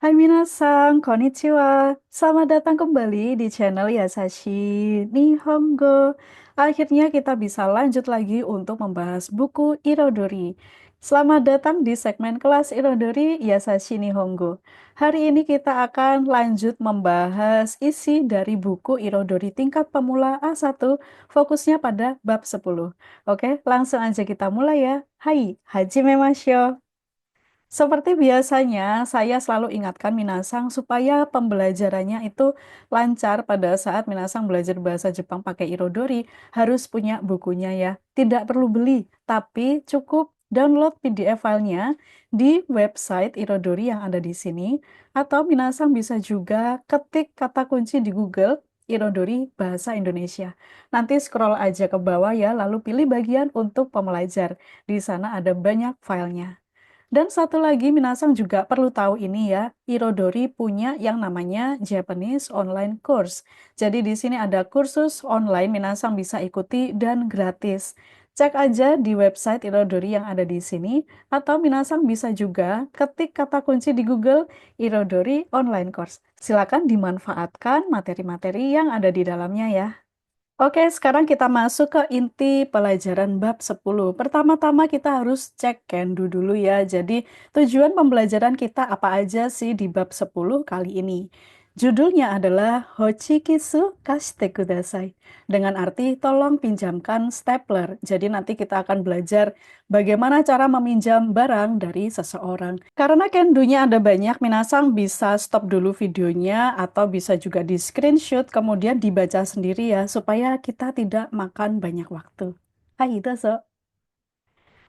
Hai minasan, konnichiwa. Selamat datang kembali di channel Yasashi Nihongo. Akhirnya kita bisa lanjut lagi untuk membahas buku Irodori. Selamat datang di segmen kelas Irodori Yasashi Nihongo. Hari ini kita akan lanjut membahas isi dari buku Irodori tingkat pemula A1, fokusnya pada bab 10. Oke, langsung aja kita mulai ya. Hai, hajime masyo. Seperti biasanya, saya selalu ingatkan Minasang supaya pembelajarannya itu lancar pada saat Minasang belajar bahasa Jepang pakai Irodori, harus punya bukunya ya. Tidak perlu beli, tapi cukup download PDF filenya di website Irodori yang ada di sini, atau Minasang bisa juga ketik kata kunci di Google Irodori Bahasa Indonesia. Nanti scroll aja ke bawah ya, lalu pilih bagian untuk pembelajar. Di sana ada banyak filenya. Dan satu lagi, Minasang juga perlu tahu ini ya, Irodori punya yang namanya Japanese Online Course. Jadi di sini ada kursus online Minasang bisa ikuti dan gratis. Cek aja di website Irodori yang ada di sini, atau Minasang bisa juga ketik kata kunci di Google Irodori Online Course. Silakan dimanfaatkan materi-materi yang ada di dalamnya ya. Oke, sekarang kita masuk ke inti pelajaran bab 10. Pertama-tama kita harus cek Kendu dulu ya. Jadi, tujuan pembelajaran kita apa aja sih di bab 10 kali ini? Judulnya adalah Hochikisu Kashite Kudasai. Dengan arti tolong pinjamkan stapler. Jadi nanti kita akan belajar bagaimana cara meminjam barang dari seseorang. Karena Kendunya ada banyak, Minasang bisa stop dulu videonya atau bisa juga di screenshot kemudian dibaca sendiri ya supaya kita tidak makan banyak waktu. Hai, dozo.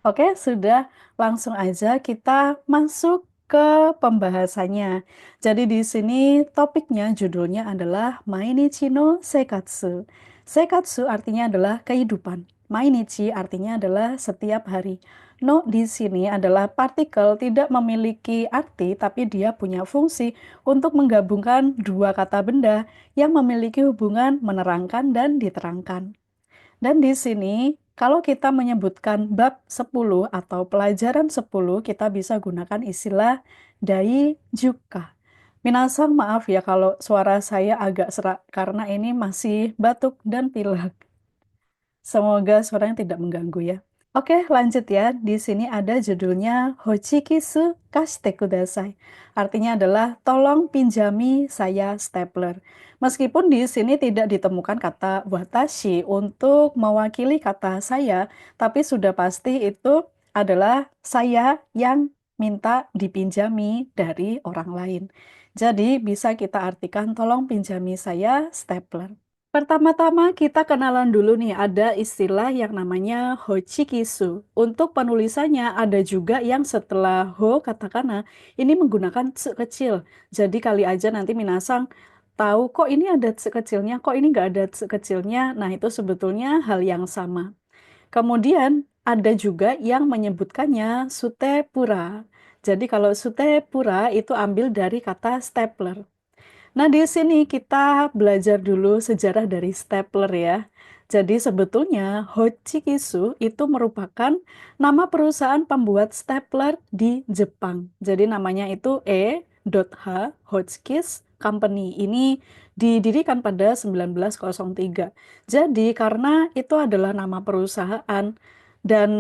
Oke, sudah langsung aja kita masuk ke pembahasannya. Jadi di sini topiknya judulnya adalah Mainichi no Seikatsu. Seikatsu artinya adalah kehidupan. Mainichi artinya adalah setiap hari. No di sini adalah partikel tidak memiliki arti tapi dia punya fungsi untuk menggabungkan dua kata benda yang memiliki hubungan menerangkan dan diterangkan. Dan di sini, kalau kita menyebutkan bab 10 atau pelajaran 10, kita bisa gunakan istilah dai juka. Minasang maaf ya kalau suara saya agak serak karena ini masih batuk dan pilek. Semoga suaranya tidak mengganggu ya. Oke, lanjut ya. Di sini ada judulnya Hochikisu Kashite Kudasai. Artinya adalah tolong pinjami saya stapler. Meskipun di sini tidak ditemukan kata watashi untuk mewakili kata saya, tapi sudah pasti itu adalah saya yang minta dipinjami dari orang lain. Jadi bisa kita artikan tolong pinjami saya stapler. Pertama-tama kita kenalan dulu nih, ada istilah yang namanya hochikisu. Untuk penulisannya ada juga yang setelah ho katakana, ini menggunakan tsu kecil. Jadi kali aja nanti Minasang tahu kok ini ada tsu kecilnya, kok ini nggak ada tsu kecilnya. Nah itu sebetulnya hal yang sama. Kemudian ada juga yang menyebutkannya sutepura. Jadi kalau sutepura itu ambil dari kata stapler. Nah, di sini kita belajar dulu sejarah dari stapler ya. Jadi sebetulnya Hochikisu itu merupakan nama perusahaan pembuat stapler di Jepang. Jadi namanya itu E.H. Hotchkiss Company. Ini didirikan pada 1903. Jadi karena itu adalah nama perusahaan dan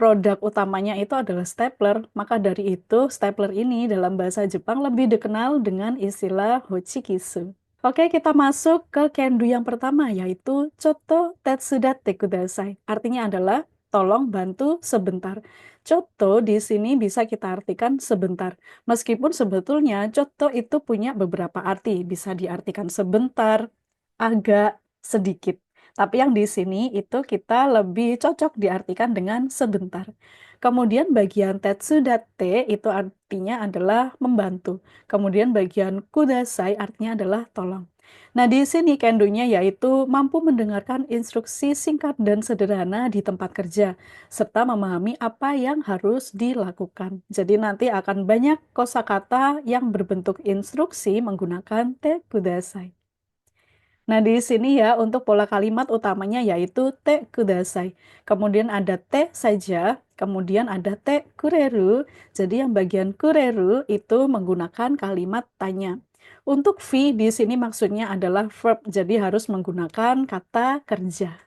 produk utamanya itu adalah stapler, maka dari itu stapler ini dalam bahasa Jepang lebih dikenal dengan istilah Hochikisu. Oke, kita masuk ke kendu yang pertama, yaitu Choto Tetsudate Kudasai. Artinya adalah tolong bantu sebentar. Choto di sini bisa kita artikan sebentar. Meskipun sebetulnya Choto itu punya beberapa arti. Bisa diartikan sebentar, agak, sedikit. Tapi yang di sini itu kita lebih cocok diartikan dengan sebentar. Kemudian bagian tetsudate itu artinya adalah membantu. Kemudian bagian kudasai artinya adalah tolong. Nah, di sini kendunya yaitu mampu mendengarkan instruksi singkat dan sederhana di tempat kerja, serta memahami apa yang harus dilakukan. Jadi nanti akan banyak kosakata yang berbentuk instruksi menggunakan te kudasai. Nah, di sini ya untuk pola kalimat utamanya yaitu te kudasai. Kemudian ada te saja, kemudian ada te kureru. Jadi yang bagian kureru itu menggunakan kalimat tanya. Untuk V di sini maksudnya adalah verb, jadi harus menggunakan kata kerja.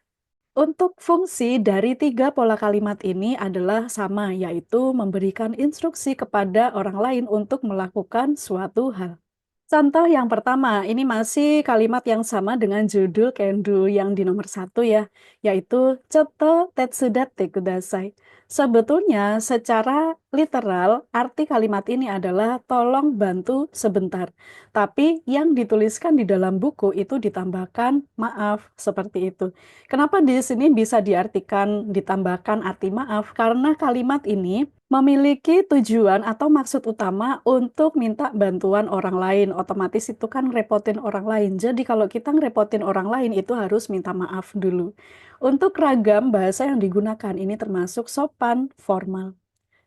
Untuk fungsi dari tiga pola kalimat ini adalah sama, yaitu memberikan instruksi kepada orang lain untuk melakukan suatu hal. Contoh yang pertama, ini masih kalimat yang sama dengan judul Kendu yang di nomor satu ya, yaitu Choto Tetsudatte Kudasai. Sebetulnya secara literal, arti kalimat ini adalah tolong bantu sebentar. Tapi yang dituliskan di dalam buku itu ditambahkan maaf, seperti itu. Kenapa di sini bisa diartikan ditambahkan arti maaf? Karena kalimat ini memiliki tujuan atau maksud utama untuk minta bantuan orang lain. Otomatis itu kan ngerepotin orang lain. Jadi kalau kita ngerepotin orang lain itu harus minta maaf dulu. Untuk ragam bahasa yang digunakan ini termasuk sopan, formal.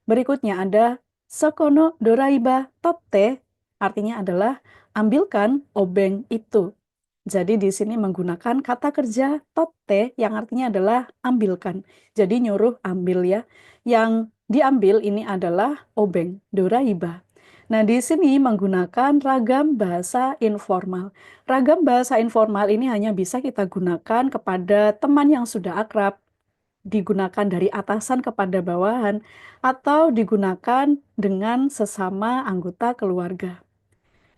Berikutnya ada Sokono doraiba totte, artinya adalah ambilkan obeng itu. Jadi di sini menggunakan kata kerja totte yang artinya adalah ambilkan. Jadi nyuruh ambil ya. Yang diambil ini adalah obeng, doraiba. Nah, di sini menggunakan ragam bahasa informal. Ragam bahasa informal ini hanya bisa kita gunakan kepada teman yang sudah akrab, digunakan dari atasan kepada bawahan, atau digunakan dengan sesama anggota keluarga.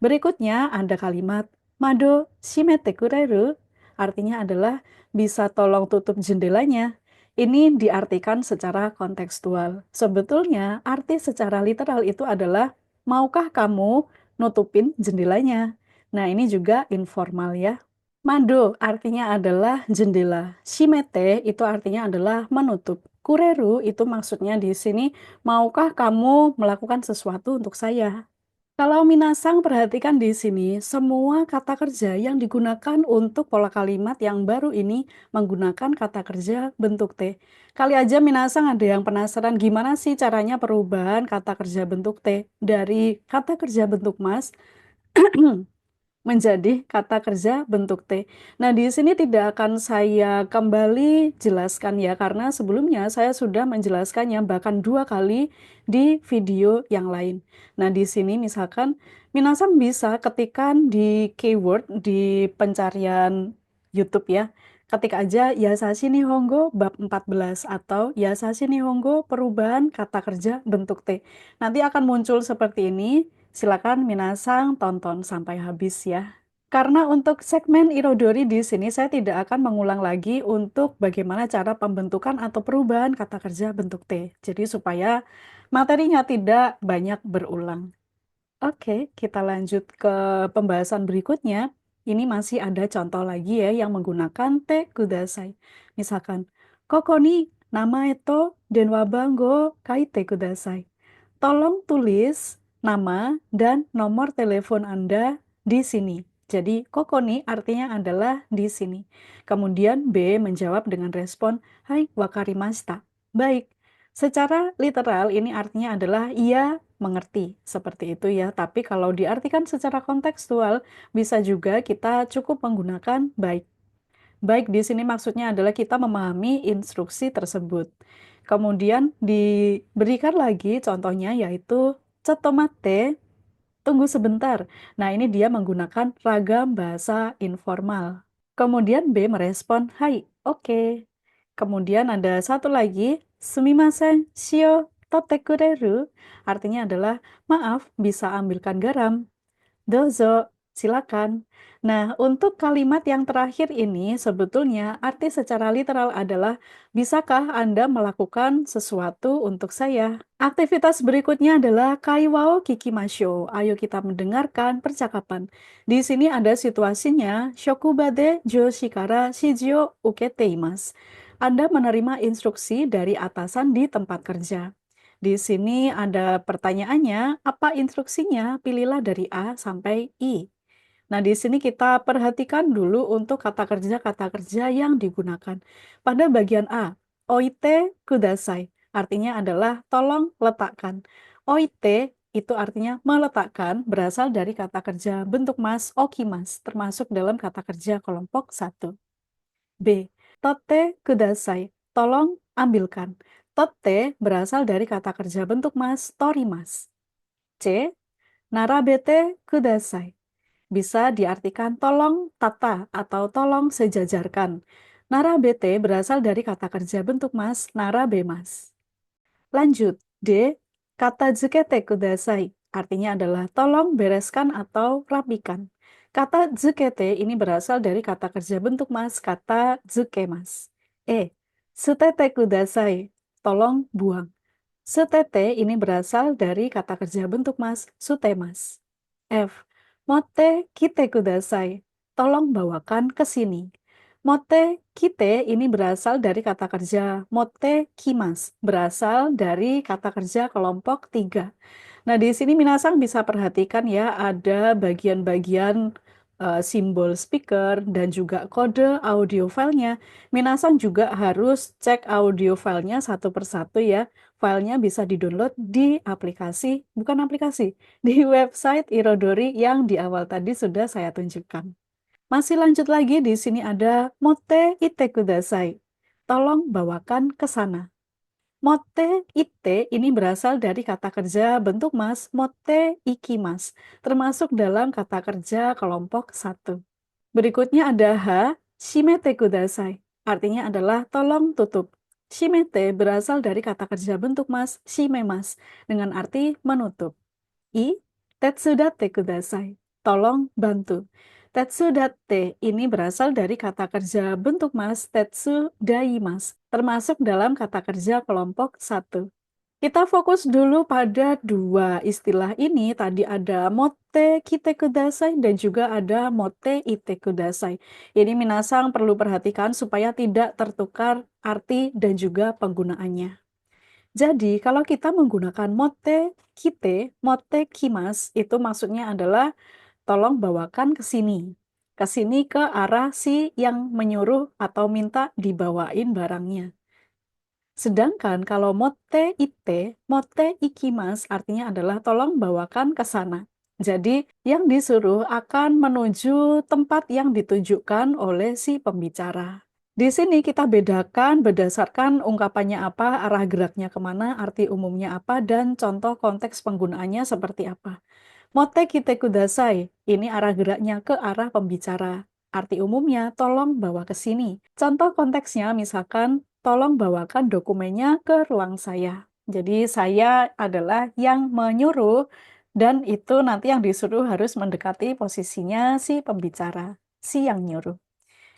Berikutnya ada kalimat Mado shimete kureru, artinya adalah bisa tolong tutup jendelanya. Ini diartikan secara kontekstual. Sebetulnya arti secara literal itu adalah maukah kamu nutupin jendelanya? Nah, ini juga informal ya. Mado artinya adalah jendela. Shimete itu artinya adalah menutup. Kureru itu maksudnya di sini, maukah kamu melakukan sesuatu untuk saya? Kalau minasang perhatikan di sini, semua kata kerja yang digunakan untuk pola kalimat yang baru ini menggunakan kata kerja bentuk T. Kali aja minasang ada yang penasaran gimana sih caranya perubahan kata kerja bentuk T dari kata kerja bentuk mas menjadi kata kerja bentuk T. Nah, di sini tidak akan saya kembali jelaskan ya, karena sebelumnya saya sudah menjelaskannya bahkan 2 kali di video yang lain. Nah, di sini misalkan minasan bisa ketikkan di keyword di pencarian YouTube ya. Ketik aja Yasashi Nihongo bab 14 atau Yasashi Nihongo perubahan kata kerja bentuk T. Nanti akan muncul seperti ini. Silakan minasang tonton sampai habis ya. Karena untuk segmen Irodori di sini saya tidak akan mengulang lagi untuk bagaimana cara pembentukan atau perubahan kata kerja bentuk T. Jadi supaya materinya tidak banyak berulang. Oke, kita lanjut ke pembahasan berikutnya. Ini masih ada contoh lagi ya yang menggunakan te kudasai. Misalkan, koko ni namae to denwa bango kaite kudasai. Tolong tulis nama dan nomor telepon Anda di sini. Jadi, koko ni artinya adalah di sini. Kemudian B menjawab dengan respon, Hai, wakarimashita. Baik, secara literal ini artinya adalah ia mengerti, seperti itu ya. Tapi kalau diartikan secara kontekstual, bisa juga kita cukup menggunakan baik. Baik di sini maksudnya adalah kita memahami instruksi tersebut. Kemudian diberikan lagi contohnya yaitu cetomate, tunggu sebentar. Nah, ini dia menggunakan ragam bahasa informal. Kemudian B merespon, Hai, oke. Kemudian ada satu lagi, sumimasen, shio totekureru, artinya adalah, maaf, bisa ambilkan garam. Dozo, silakan. Nah, untuk kalimat yang terakhir ini sebetulnya arti secara literal adalah, bisakah Anda melakukan sesuatu untuk saya? Aktivitas berikutnya adalah kaiwao kikimasho. Ayo kita mendengarkan percakapan. Di sini ada situasinya, shokubade joshikara shijio ukete imasu. Anda menerima instruksi dari atasan di tempat kerja. Di sini ada pertanyaannya, apa instruksinya? Pilihlah dari A sampai I. Nah, di sini kita perhatikan dulu untuk kata kerja yang digunakan. Pada bagian A, oite kudasai, artinya adalah tolong letakkan. Oite itu artinya meletakkan, berasal dari kata kerja bentuk mas, okimas, termasuk dalam kata kerja kelompok satu. B. Totte kudasai, tolong ambilkan. Totte berasal dari kata kerja bentuk mas, torimas. C. Narabete kudasai, bisa diartikan tolong tata atau tolong sejajarkan. Narabete berasal dari kata kerja bentuk mas, narabemas. Lanjut, D. Kata zukete kudasai, artinya adalah tolong bereskan atau rapikan. Kata zukete ini berasal dari kata kerja bentuk mas, kata zukemas. E. Sutete kudasai, tolong buang. Sutete ini berasal dari kata kerja bentuk mas, sutemas. F. Mote kite kudasai, tolong bawakan ke sini. Mote kite ini berasal dari kata kerja mote kimas, berasal dari kata kerja kelompok 3. Nah, di sini Minasang bisa perhatikan ya, ada bagian-bagian simbol speaker dan juga kode audio filenya. Minasang juga harus cek audio filenya satu persatu ya. Filenya bisa di-download di aplikasi, bukan aplikasi, di website Irodori yang di awal tadi sudah saya tunjukkan. Masih lanjut lagi, di sini ada mote ite kudasai. Tolong bawakan ke sana. Mote ite ini berasal dari kata kerja bentuk mas, mote ikimas, termasuk dalam kata kerja kelompok satu. Berikutnya ada ha, shimete kudasai. Artinya adalah tolong tutup. Shimete berasal dari kata kerja bentuk mas, shimemas, dengan arti menutup. I, tetsudate kudasai. Tolong bantu. Tetsudate ini berasal dari kata kerja bentuk mas, tetsu daimas, termasuk dalam kata kerja kelompok satu. Kita fokus dulu pada dua istilah ini. Tadi ada mote kite kudasai dan juga ada mote ite kudasai. Ini Minasang perlu perhatikan supaya tidak tertukar arti dan juga penggunaannya. Jadi, kalau kita menggunakan mote kite, mote kimas, itu maksudnya adalah tolong bawakan ke sini. Ke sini ke arah si yang menyuruh atau minta dibawain barangnya. Sedangkan kalau mote ite, mote ikimas artinya adalah tolong bawakan ke sana. Jadi, yang disuruh akan menuju tempat yang ditunjukkan oleh si pembicara. Di sini kita bedakan berdasarkan ungkapannya apa, arah geraknya kemana, arti umumnya apa, dan contoh konteks penggunaannya seperti apa. Mote kite kudasai, ini arah geraknya ke arah pembicara. Arti umumnya, tolong bawa ke sini. Contoh konteksnya misalkan, tolong bawakan dokumennya ke ruang saya. Jadi saya adalah yang menyuruh, dan itu nanti yang disuruh harus mendekati posisinya si pembicara, si yang nyuruh.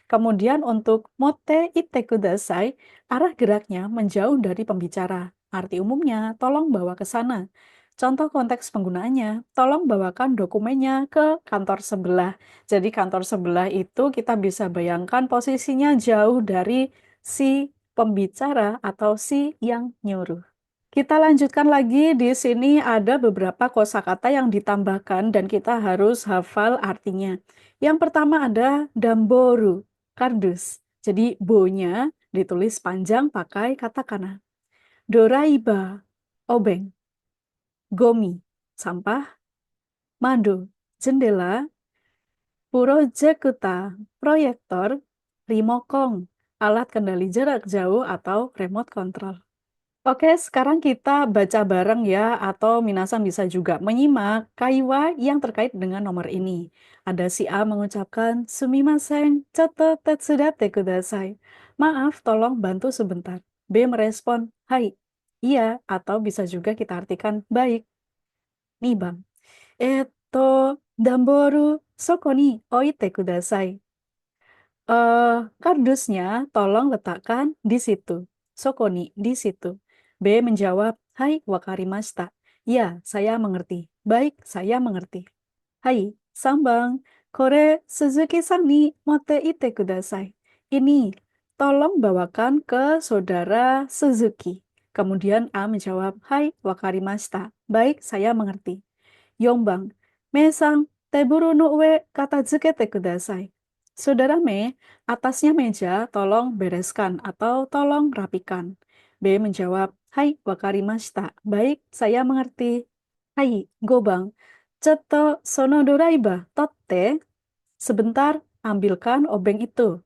Kemudian untuk mote ite kudasai, arah geraknya menjauh dari pembicara. Arti umumnya, tolong bawa ke sana. Contoh konteks penggunaannya, tolong bawakan dokumennya ke kantor sebelah. Jadi kantor sebelah itu kita bisa bayangkan posisinya jauh dari si pembicara atau si yang nyuruh. Kita lanjutkan lagi, di sini ada beberapa kosakata yang ditambahkan dan kita harus hafal artinya. Yang pertama ada damboru, kardus. Jadi bo-nya ditulis panjang pakai katakana. Doraiba, obeng. Gomi, sampah. Mado, jendela. Projekuta, proyektor. Rimokong, alat kendali jarak jauh atau remote control. Oke, sekarang kita baca bareng ya, atau minasan bisa juga menyimak kaiwa yang terkait dengan nomor ini. Ada si A mengucapkan, Sumimasen, choto tetsudate kudasai. Maaf, tolong bantu sebentar. B merespon, hai. Iya, atau bisa juga kita artikan baik. Nih bang, damboru soko ni oite kudasai. Kardusnya tolong letakkan di situ. Sokoni, di situ. B menjawab, Hai, wakarimashita. Ya, saya mengerti. Baik, saya mengerti. Hai, sambang. Kore Suzuki-san ni mote ite kudasai. Ini, tolong bawakan ke saudara Suzuki. Kemudian A menjawab, Hai, wakarimashita. Baik, saya mengerti. Yombang, Mesang, teburu no ue katazukete kudasai. Saudara Me, atasnya meja, tolong bereskan atau tolong rapikan. B menjawab, Hai, wakarimashita. Baik, saya mengerti. Hai, Gobang. Ceto sono doraiba totte. Sebentar, ambilkan obeng itu.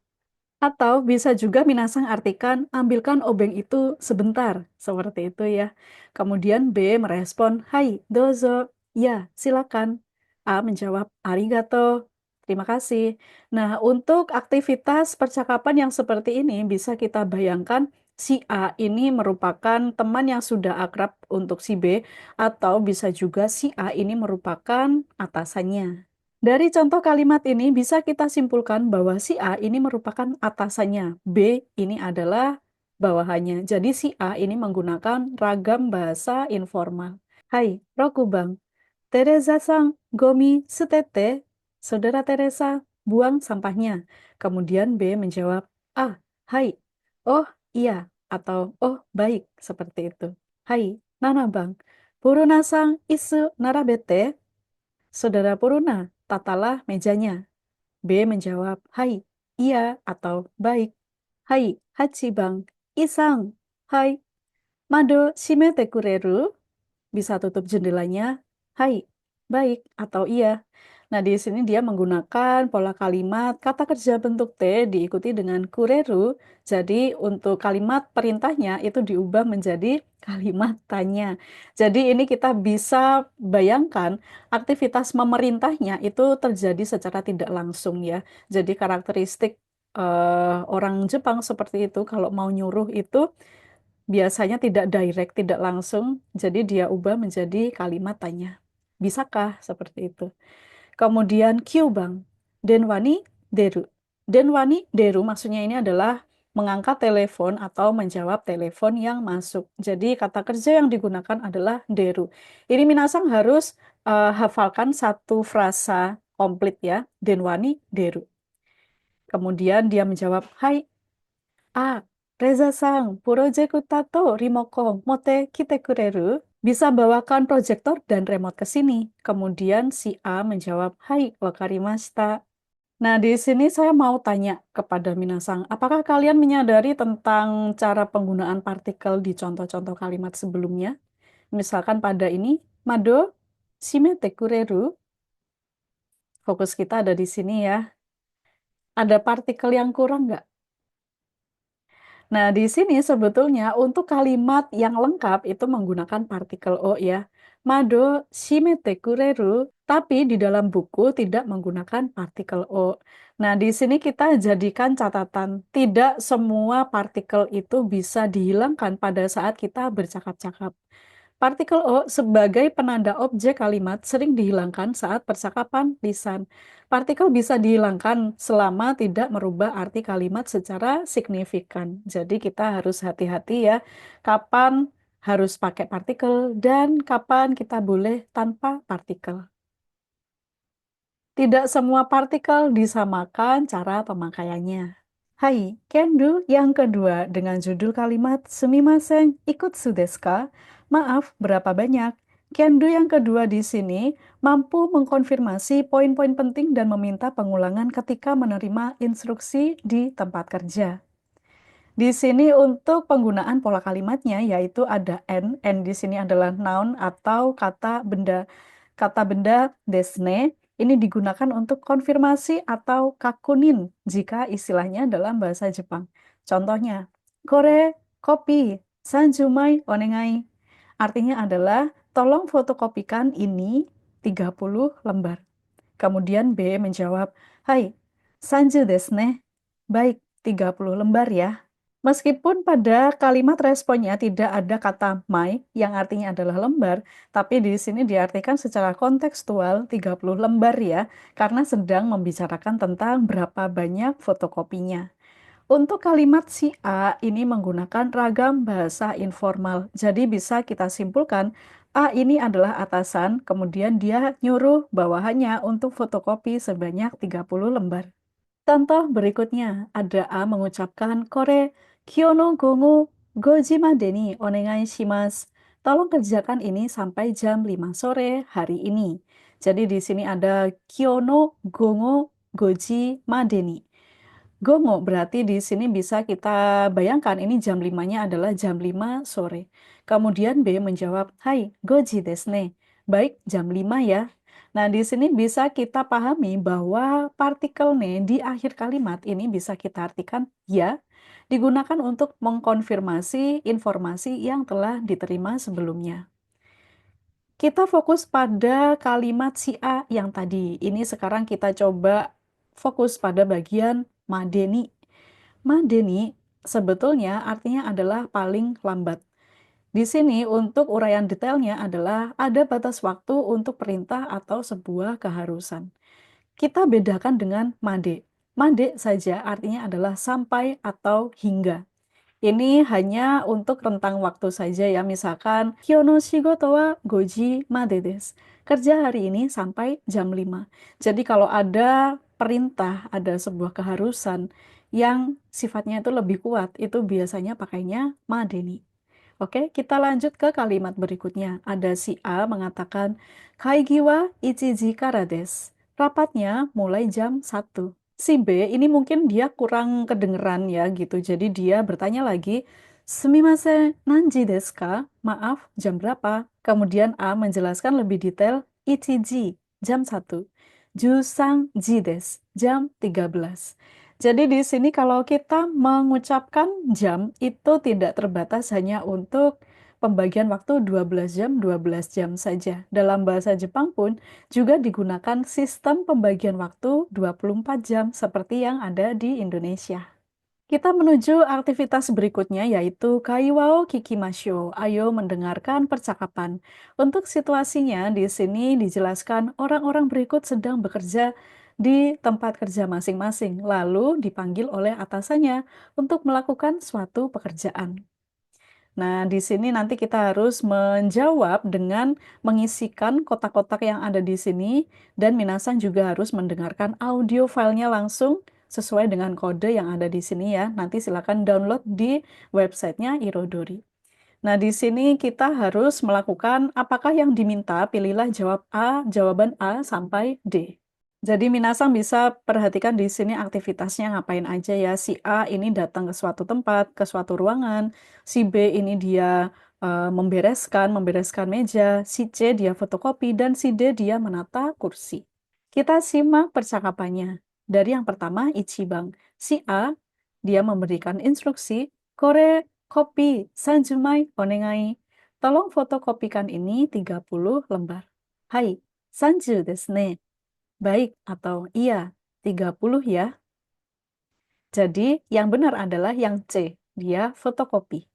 Atau bisa juga minasang artikan, ambilkan obeng itu sebentar. Seperti itu ya. Kemudian B merespon, Hai, dozo. Ya, silakan. A menjawab, arigato. Terima kasih. Nah, untuk aktivitas percakapan yang seperti ini bisa kita bayangkan si A ini merupakan teman yang sudah akrab untuk si B, atau bisa juga si A ini merupakan atasannya. Dari contoh kalimat ini bisa kita simpulkan bahwa si A ini merupakan atasannya, B ini adalah bawahannya. Jadi si A ini menggunakan ragam bahasa informal. Hai, Rokubang. Teresa-sang, gomi setete. Saudara Teresa, buang sampahnya. Kemudian B menjawab, ah, hai. Oh, iya. Atau, oh, baik. Seperti itu. Hai, Nana Bang. Puruna-sang isu narabete. Saudara Puruna, tatalah mejanya. B menjawab, hai, iya atau baik. Hai, Hachi Bang, Isang, hai, Mado shimete kureru, bisa tutup jendelanya. Hai, baik atau iya. Nah, di sini dia menggunakan pola kalimat kata kerja bentuk T diikuti dengan kureru. Jadi, untuk kalimat perintahnya itu diubah menjadi kalimat tanya. Jadi, ini kita bisa bayangkan aktivitas memerintahnya itu terjadi secara tidak langsung ya. Jadi, karakteristik orang Jepang seperti itu kalau mau nyuruh itu biasanya tidak direct, tidak langsung, jadi dia ubah menjadi kalimat tanya. Bisakah seperti itu? Kemudian Q Bang, Denwani Deru. Denwani Deru maksudnya ini adalah mengangkat telepon atau menjawab telepon yang masuk. Jadi kata kerja yang digunakan adalah Deru. Ini Minasang harus hafalkan satu frasa komplit ya, Denwani Deru. Kemudian dia menjawab, Hai, Ah, Reza-san, proyekku tato Rimoko mote kite kureru? Bisa bawakan proyektor dan remote ke sini. Kemudian si A menjawab, Hai, wakarimashita. Nah, di sini saya mau tanya kepada Minasang, apakah kalian menyadari tentang cara penggunaan partikel di contoh-contoh kalimat sebelumnya? Misalkan pada ini, Mado, shimete kureru. Fokus kita ada di sini ya. Ada partikel yang kurang nggak? Nah, di sini sebetulnya untuk kalimat yang lengkap itu menggunakan partikel o ya. Mado shimete kureru, tapi di dalam buku tidak menggunakan partikel o. Nah, di sini kita jadikan catatan, tidak semua partikel itu bisa dihilangkan pada saat kita bercakap-cakap. Partikel O sebagai penanda objek kalimat sering dihilangkan saat percakapan lisan. Partikel bisa dihilangkan selama tidak merubah arti kalimat secara signifikan. Jadi kita harus hati-hati ya, kapan harus pakai partikel dan kapan kita boleh tanpa partikel. Tidak semua partikel disamakan cara pemakaiannya. Hai, Kendu yang kedua dengan judul kalimat Sumimasen ikutsu desu ka? Maaf, berapa banyak? Kendu yang kedua di sini mampu mengkonfirmasi poin-poin penting dan meminta pengulangan ketika menerima instruksi di tempat kerja. Di sini untuk penggunaan pola kalimatnya yaitu ada N. N di sini adalah noun atau kata benda. Kata benda desne ini digunakan untuk konfirmasi atau kakunin jika istilahnya dalam bahasa Jepang. Contohnya, kore, kopi, sanjumai, onegai. Artinya adalah tolong fotokopikan ini 30 lembar. Kemudian B menjawab, Hai, sanju desu ne. Baik, 30 lembar ya. Meskipun pada kalimat responnya tidak ada kata my yang artinya adalah lembar, tapi di sini diartikan secara kontekstual 30 lembar ya, karena sedang membicarakan tentang berapa banyak fotokopinya. Untuk kalimat si A ini menggunakan ragam bahasa informal, jadi bisa kita simpulkan A ini adalah atasan, kemudian dia nyuruh bawahannya untuk fotokopi sebanyak 30 lembar. Contoh berikutnya, ada A mengucapkan kore kyono gongo goji made ni onegai shimasu. Tolong kerjakan ini sampai jam 5 sore hari ini. Jadi di sini ada kyono gongo goji made ni. Gongo berarti di sini bisa kita bayangkan ini jam 5-nya adalah jam 5 sore. Kemudian B menjawab, Hai, goji desu ne. Baik, jam 5 ya. Nah, di sini bisa kita pahami bahwa partikel ne di akhir kalimat ini bisa kita artikan ya, digunakan untuk mengkonfirmasi informasi yang telah diterima sebelumnya. Kita fokus pada kalimat si A yang tadi. Ini sekarang kita coba fokus pada bagian madeni. Madeni sebetulnya artinya adalah paling lambat. Di sini untuk uraian detailnya adalah ada batas waktu untuk perintah atau sebuah keharusan. Kita bedakan dengan made. Made saja artinya adalah sampai atau hingga. Ini hanya untuk rentang waktu saja ya. Misalkan, Kyono shigoto wa goji made desu. Kerja hari ini sampai jam 5. Jadi kalau ada perintah, ada sebuah keharusan yang sifatnya itu lebih kuat, itu biasanya pakainya madeni. Oke, kita lanjut ke kalimat berikutnya. Ada si A mengatakan, Kaigi wa 1 kara desu. Rapatnya mulai jam 1. Si B ini mungkin dia kurang kedengeran ya gitu. Jadi dia bertanya lagi, Sumimasen, nanji desu ka? Maaf, jam berapa? Kemudian A menjelaskan lebih detail, 1 jam 1. Jusang ji desu, jam 13. Jadi di sini kalau kita mengucapkan jam itu tidak terbatas hanya untuk pembagian waktu 12 jam saja. Dalam bahasa Jepang pun juga digunakan sistem pembagian waktu 24 jam seperti yang ada di Indonesia. Kita menuju aktivitas berikutnya yaitu kaiwa o kikimashou. Ayo mendengarkan percakapan. Untuk situasinya di sini dijelaskan orang-orang berikut sedang bekerja di tempat kerja masing-masing, lalu dipanggil oleh atasannya untuk melakukan suatu pekerjaan. Nah, di sini nanti kita harus menjawab dengan mengisikan kotak-kotak yang ada di sini, dan minasan juga harus mendengarkan audio filenya langsung sesuai dengan kode yang ada di sini ya. Nanti silakan download di websitenya Irodori. Nah, di sini kita harus melakukan apakah yang diminta, pilihlah jawab A, jawaban A sampai D. Jadi Minasang bisa perhatikan di sini aktivitasnya ngapain aja ya. Si A ini datang ke suatu tempat, ke suatu ruangan. Si B ini dia membereskan meja. Si C dia fotokopi dan si D dia menata kursi. Kita simak percakapannya. Dari yang pertama, Ichibang. Si A, dia memberikan instruksi, Kore kopi sanjumai onegai. Tolong fotokopikan ini 30 lembar. Hai, sanju desu ne. Baik atau iya, 30 ya. Jadi yang benar adalah yang C, dia fotokopi.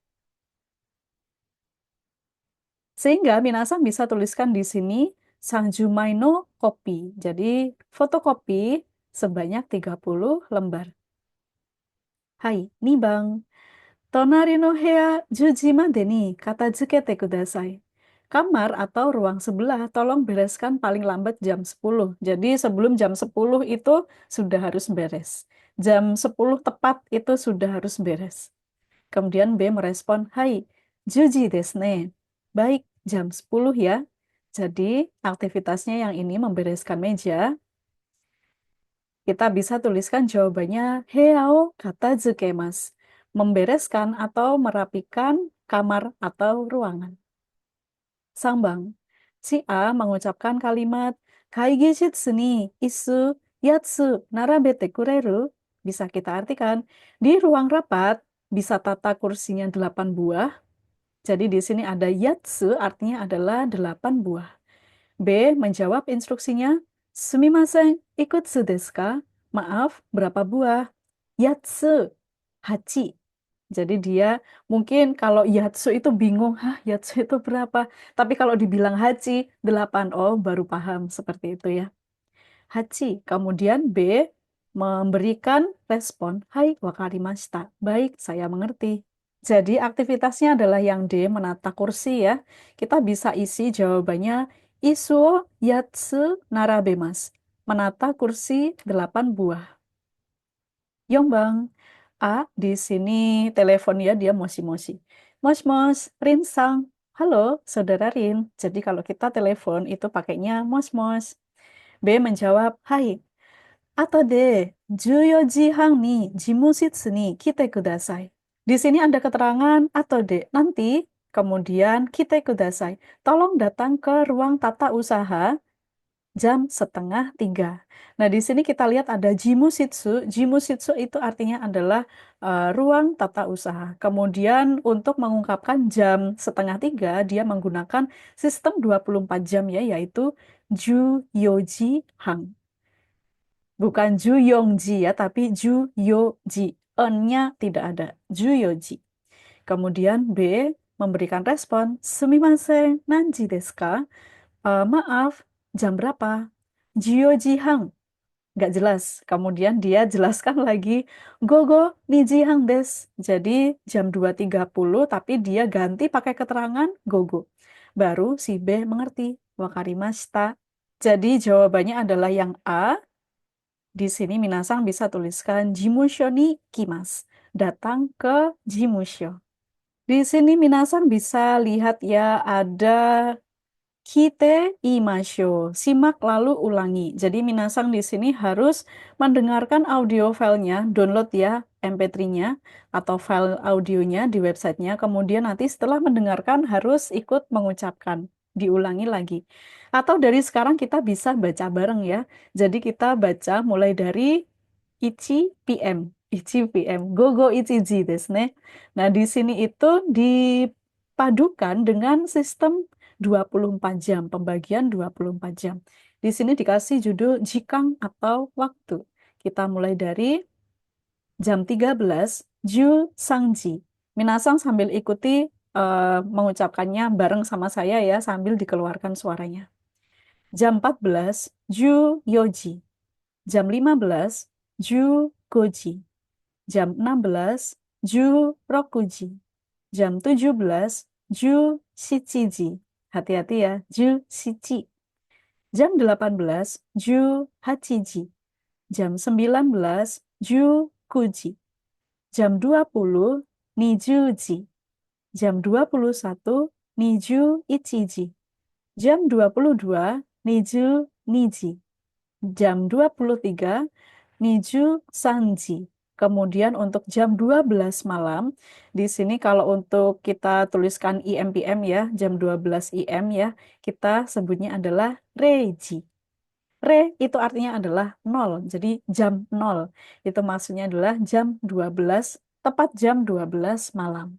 Sehingga minasan bisa tuliskan di sini Sanjumai no kopi. Jadi fotokopi sebanyak 30 lembar. Hai, nih bang. Tonari no hea 10 made ni katazukete kudasai. Kamar atau ruang sebelah tolong bereskan paling lambat jam 10. Jadi sebelum jam 10 itu sudah harus beres. Jam 10 tepat itu sudah harus beres. Kemudian B merespon, Hai, juji desu ne. Baik, jam 10 ya. Jadi aktivitasnya yang ini membereskan meja. Kita bisa tuliskan jawabannya heao kata mas. Membereskan atau merapikan kamar atau ruangan. Sambang. Si A mengucapkan kalimat kaigi shitsu ni isu yatsu narabete kureru. Bisa kita artikan di ruang rapat bisa tata kursinya 8 buah. Jadi di sini ada yatsu artinya adalah 8 buah. B menjawab instruksinya, Sumimasen, ikutsu desu ka? Maaf, berapa buah? Yatsu, hachi. Jadi dia mungkin kalau yatsu itu bingung, hah yatsu itu berapa? Tapi kalau dibilang hachi, 8, oh baru paham seperti itu ya. Hachi, kemudian B memberikan respon, Hai wakarimashita. Baik, saya mengerti. Jadi aktivitasnya adalah yang D, menata kursi ya. Kita bisa isi jawabannya, Isuo yatsu narabemas. Menata kursi 8 buah. Yongbang. A, di sini telepon ya, dia moshi-moshi. Mos-mos, Rin-sang. Halo, saudara Rin. Jadi kalau kita telepon itu pakainya mos-mos. B menjawab, Hai, ato de 14時半に事務室に来てください. Di sini ada keterangan atau de nanti Kemudian kite kudasai. Tolong datang ke ruang tata usaha jam setengah 3. Nah, di sini kita lihat ada jimusitsu. Jimusitsu itu artinya adalah ruang tata usaha. Kemudian untuk mengungkapkan jam setengah 3, dia menggunakan sistem 24 jam ya, yaitu Juyoji Hang. Bukan Juyongji ya, tapi Juyoji. N-nya tidak ada. Juyoji. Kemudian B, memberikan respon. Sumimasen, nanji desu ka? Maaf, jam berapa? Jiojihang, nggak jelas. Kemudian dia jelaskan lagi, Gogo Nijihang des. Jadi jam 2.30, tapi dia ganti pakai keterangan Gogo. Baru si B mengerti, Wakarimashita. Jadi jawabannya adalah yang A. Di sini Minasang bisa tuliskan Jimusho ni kimas. Datang ke Jimusho. Di sini Minasang bisa lihat ya ada Kite imasho. Simak lalu ulangi. Jadi Minasang di sini harus mendengarkan audio filenya, download ya MP3-nya atau file audionya di websitenya. Kemudian nanti setelah mendengarkan harus ikut mengucapkan. Diulangi lagi. Atau dari sekarang kita bisa baca bareng ya. Jadi kita baca mulai dari Ichi PM. Ichi PM. Gogo Ichiji desu ne. Nah, di sini itu dipadukan dengan sistem 24 jam, pembagian 24 jam. Di sini dikasih judul jikang atau waktu. Kita mulai dari jam 13, Ju Sangji. Minasang sambil ikuti mengucapkannya bareng sama saya ya, sambil dikeluarkan suaranya. Jam 14, Ju Yoji. Jam 15, Ju Goji. Jam 16, Ju Rokuji. Jam 17, Ju Shichiji. Hati-hati ya, Ju Shichi. Jam 18, Ju Hachiji. Jam 19, Ju Kuji. Jam 20, Nijuji. Jam 21, Niju Ichiji. Jam 22, Niju Niji. Jam 23, Niju Sanji. Kemudian untuk jam 12 malam, di sini kalau untuk kita tuliskan IM/PM ya, jam 12 IM ya, kita sebutnya adalah Reiji. Re itu artinya adalah 0, jadi jam 0. Itu maksudnya adalah jam 12, tepat jam 12 malam.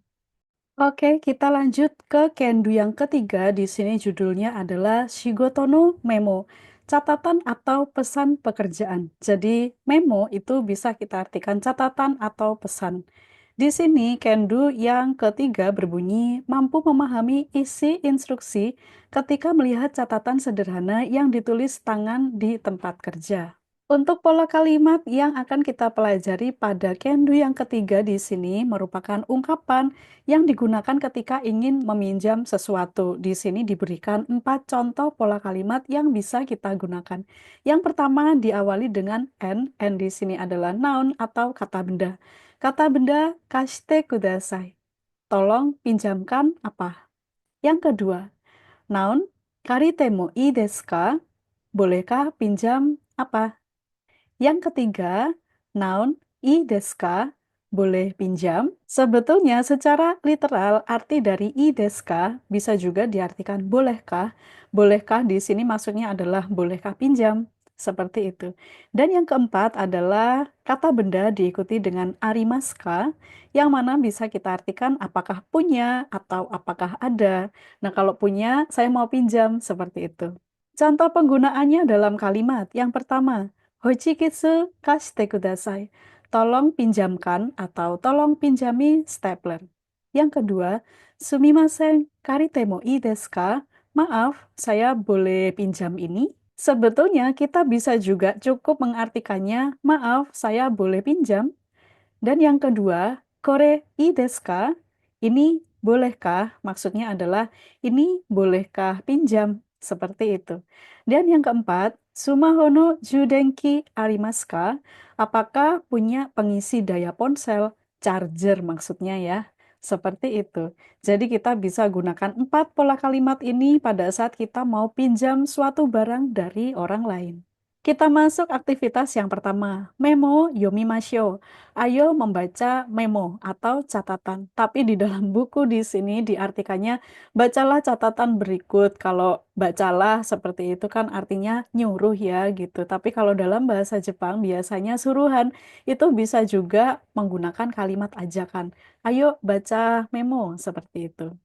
Oke, kita lanjut ke Kendu yang ketiga. Di sini judulnya adalah Shigoto no Memo, catatan atau pesan pekerjaan. Jadi, memo itu bisa kita artikan catatan atau pesan. Di sini, Kendu yang ketiga berbunyi mampu memahami isi instruksi ketika melihat catatan sederhana yang ditulis tangan di tempat kerja. Untuk pola kalimat yang akan kita pelajari pada Kendu yang ketiga di sini merupakan ungkapan yang digunakan ketika ingin meminjam sesuatu. Di sini diberikan 4 contoh pola kalimat yang bisa kita gunakan. Yang pertama diawali dengan N di sini adalah noun atau kata benda. Kata benda kashite kudasai. Tolong pinjamkan apa? Yang kedua, noun karite mo ii desu ka? Bolehkah pinjam apa? Yang ketiga, noun ii desu ka? Boleh pinjam. Sebetulnya secara literal arti dari ii desu ka bisa juga diartikan bolehkah. Bolehkah di sini maksudnya adalah bolehkah pinjam. Seperti itu. Dan yang keempat adalah kata benda diikuti dengan arimaska yang mana bisa kita artikan apakah punya atau apakah ada. Nah, kalau punya, saya mau pinjam seperti itu. Contoh penggunaannya dalam kalimat. Yang pertama, Hochikitsu kashite kudasai. Tolong pinjamkan atau tolong pinjami stapler. Yang kedua, Sumimasen karite mo ii desu ka? Maaf, saya boleh pinjam ini? Sebetulnya kita bisa juga cukup mengartikannya, maaf, saya boleh pinjam. Dan yang kedua, kore ii desu ka? Ini bolehkah? Maksudnya adalah ini bolehkah pinjam? Seperti itu. Dan yang keempat, sumaho no judenki arimasu ka? Apakah punya pengisi daya ponsel? Charger maksudnya ya. Seperti itu. Jadi kita bisa gunakan 4 pola kalimat ini pada saat kita mau pinjam suatu barang dari orang lain. Kita masuk aktivitas yang pertama, memo yomimasyo. Ayo membaca memo atau catatan. Tapi di dalam buku di sini diartikannya bacalah catatan berikut. Kalau bacalah seperti itu kan artinya nyuruh ya gitu. Tapi kalau dalam bahasa Jepang biasanya suruhan itu bisa juga menggunakan kalimat ajakan. Ayo baca memo seperti itu.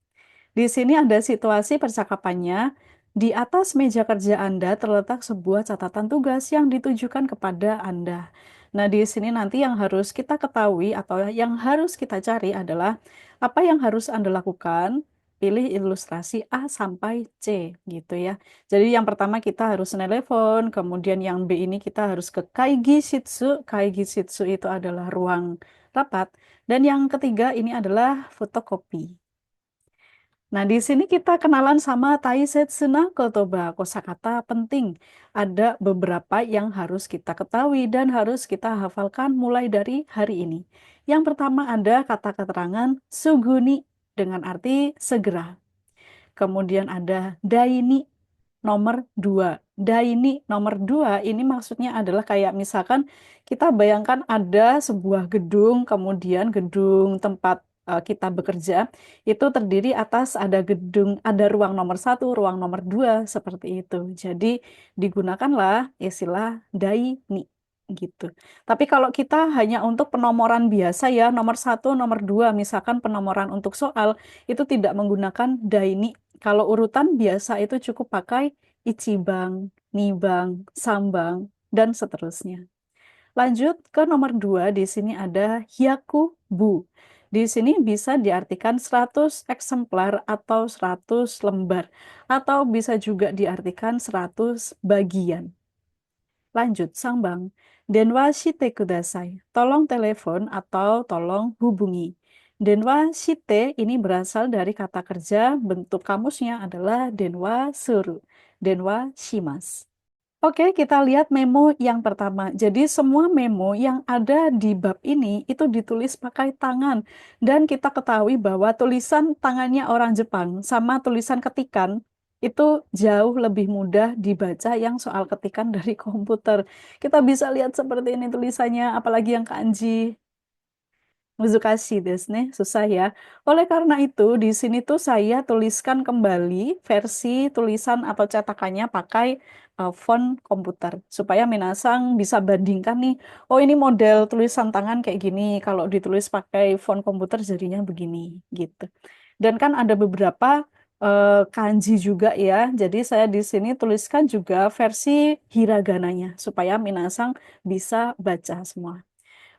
Di sini ada situasi percakapannya. Di atas meja kerja Anda terletak sebuah catatan tugas yang ditujukan kepada Anda. Nah, di sini nanti yang harus kita ketahui atau yang harus kita cari adalah apa yang harus Anda lakukan. Pilih ilustrasi A sampai C gitu ya. Jadi yang pertama kita harus nelpon, kemudian yang B ini kita harus ke Kaigi Shitsu. Kaigi Shitsu itu adalah ruang rapat. Dan yang ketiga ini adalah fotokopi. Nah, di sini kita kenalan sama Taisetsu na Kotoba, kosakata penting. Ada beberapa yang harus kita ketahui dan harus kita hafalkan mulai dari hari ini. Yang pertama ada kata keterangan suguni dengan arti segera. Kemudian ada daini nomor dua. Daini nomor dua ini maksudnya adalah kayak misalkan kita bayangkan ada sebuah gedung, kemudian gedung tempat kita bekerja itu terdiri atas ada gedung, ada ruang nomor satu, ruang nomor dua seperti itu. Jadi digunakanlah istilah daini gitu. Tapi kalau kita hanya untuk penomoran biasa ya, nomor satu, nomor dua, misalkan penomoran untuk soal itu tidak menggunakan daini. Kalau urutan biasa itu cukup pakai Ichibang, Nibang, Sambang, dan seterusnya. Lanjut ke nomor 2, di sini ada Hyakubu. Di sini bisa diartikan 100 eksemplar atau 100 lembar, atau bisa juga diartikan 100 bagian. Lanjut, Sambang. Denwa shite kudasai. Tolong telepon atau tolong hubungi. Denwa shite ini berasal dari kata kerja, bentuk kamusnya adalah denwa suru. Denwa shimas. Oke, kita lihat memo yang pertama. Jadi semua memo yang ada di bab ini itu ditulis pakai tangan. Dan kita ketahui bahwa tulisan tangannya orang Jepang sama tulisan ketikan itu jauh lebih mudah dibaca yang soal ketikan dari komputer. Kita bisa lihat seperti ini tulisannya, apalagi yang kanji. Muzukashi desu ne, susah ya. Oleh karena itu, di sini tuh saya tuliskan kembali versi tulisan atau cetakannya pakai font komputer supaya Minasang bisa bandingkan nih. Oh, ini model tulisan tangan kayak gini. Kalau ditulis pakai font komputer jadinya begini gitu. Dan kan ada beberapa kanji juga ya. Jadi saya di sini tuliskan juga versi hiragananya supaya Minasang bisa baca semua.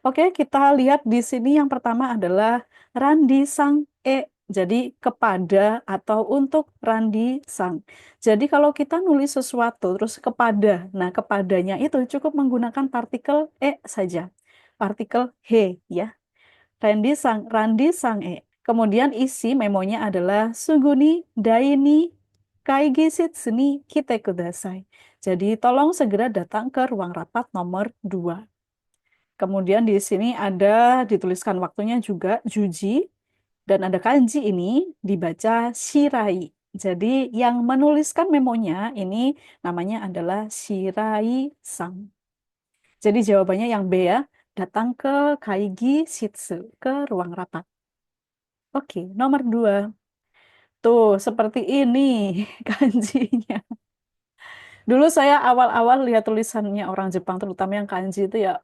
Oke, kita lihat di sini yang pertama adalah Randi Sang E. Jadi kepada atau untuk Randi Sang. Jadi kalau kita nulis sesuatu terus kepada, nah kepadanya itu cukup menggunakan partikel E saja. Partikel he ya. Randi Sang E. Kemudian isi memonya adalah Suguni Daini Kaigisit Seni Kite Kudasai. Jadi tolong segera datang ke ruang rapat nomor 2. Kemudian di sini ada dituliskan waktunya juga Juji dan ada kanji ini dibaca Shirai. Jadi yang menuliskan memonya ini namanya adalah Shirai-san. Jadi jawabannya yang B ya, datang ke Kaigi Shitsu, ke ruang rapat. Oke, nomor 2. Tuh, seperti ini kanjinya. Dulu saya awal-awal lihat tulisannya orang Jepang, terutama yang kanji itu ya,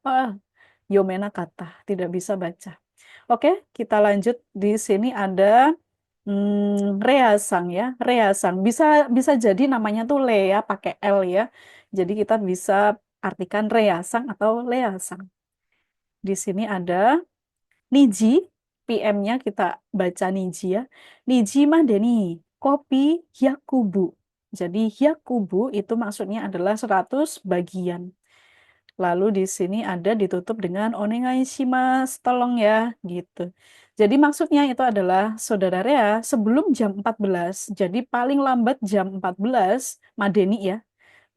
Yomena kata, tidak bisa baca. Oke, kita lanjut. Di sini ada reasang ya, reasang. Bisa bisa jadi namanya tuh le ya, pakai L ya. Jadi kita bisa artikan reasang atau leasang. Di sini ada niji, PM-nya kita baca niji ya. Niji madeni, kopi hyakubu. Jadi hyakubu itu maksudnya adalah 100 bagian. Lalu di sini ada ditutup dengan onegai shimasu, tolong ya, gitu. Jadi maksudnya itu adalah saudara Rea sebelum jam 14. Jadi paling lambat jam 14, Madeni ya.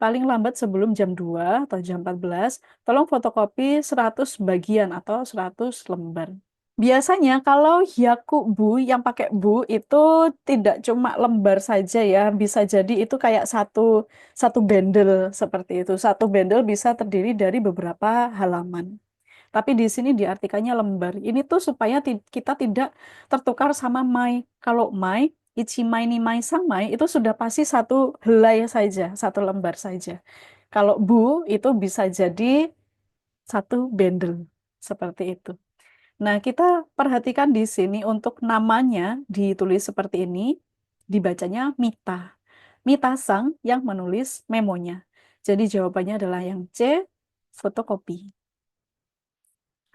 Paling lambat sebelum jam 2 atau jam 14, tolong fotokopi 100 bagian atau 100 lembar. Biasanya kalau Yakubu yang pakai bu itu tidak cuma lembar saja ya, bisa jadi itu kayak satu satu bundle seperti itu. Satu bundle bisa terdiri dari beberapa halaman. Tapi di sini diartikannya lembar. Ini tuh supaya kita tidak tertukar sama mai. Kalau mai, ichimai ni mai sang mai itu sudah pasti satu helai saja, satu lembar saja. Kalau bu itu bisa jadi satu bundle seperti itu. Nah, kita perhatikan di sini untuk namanya ditulis seperti ini, dibacanya Mita. Mita Sang yang menulis memonya. Jadi jawabannya adalah yang C, fotokopi.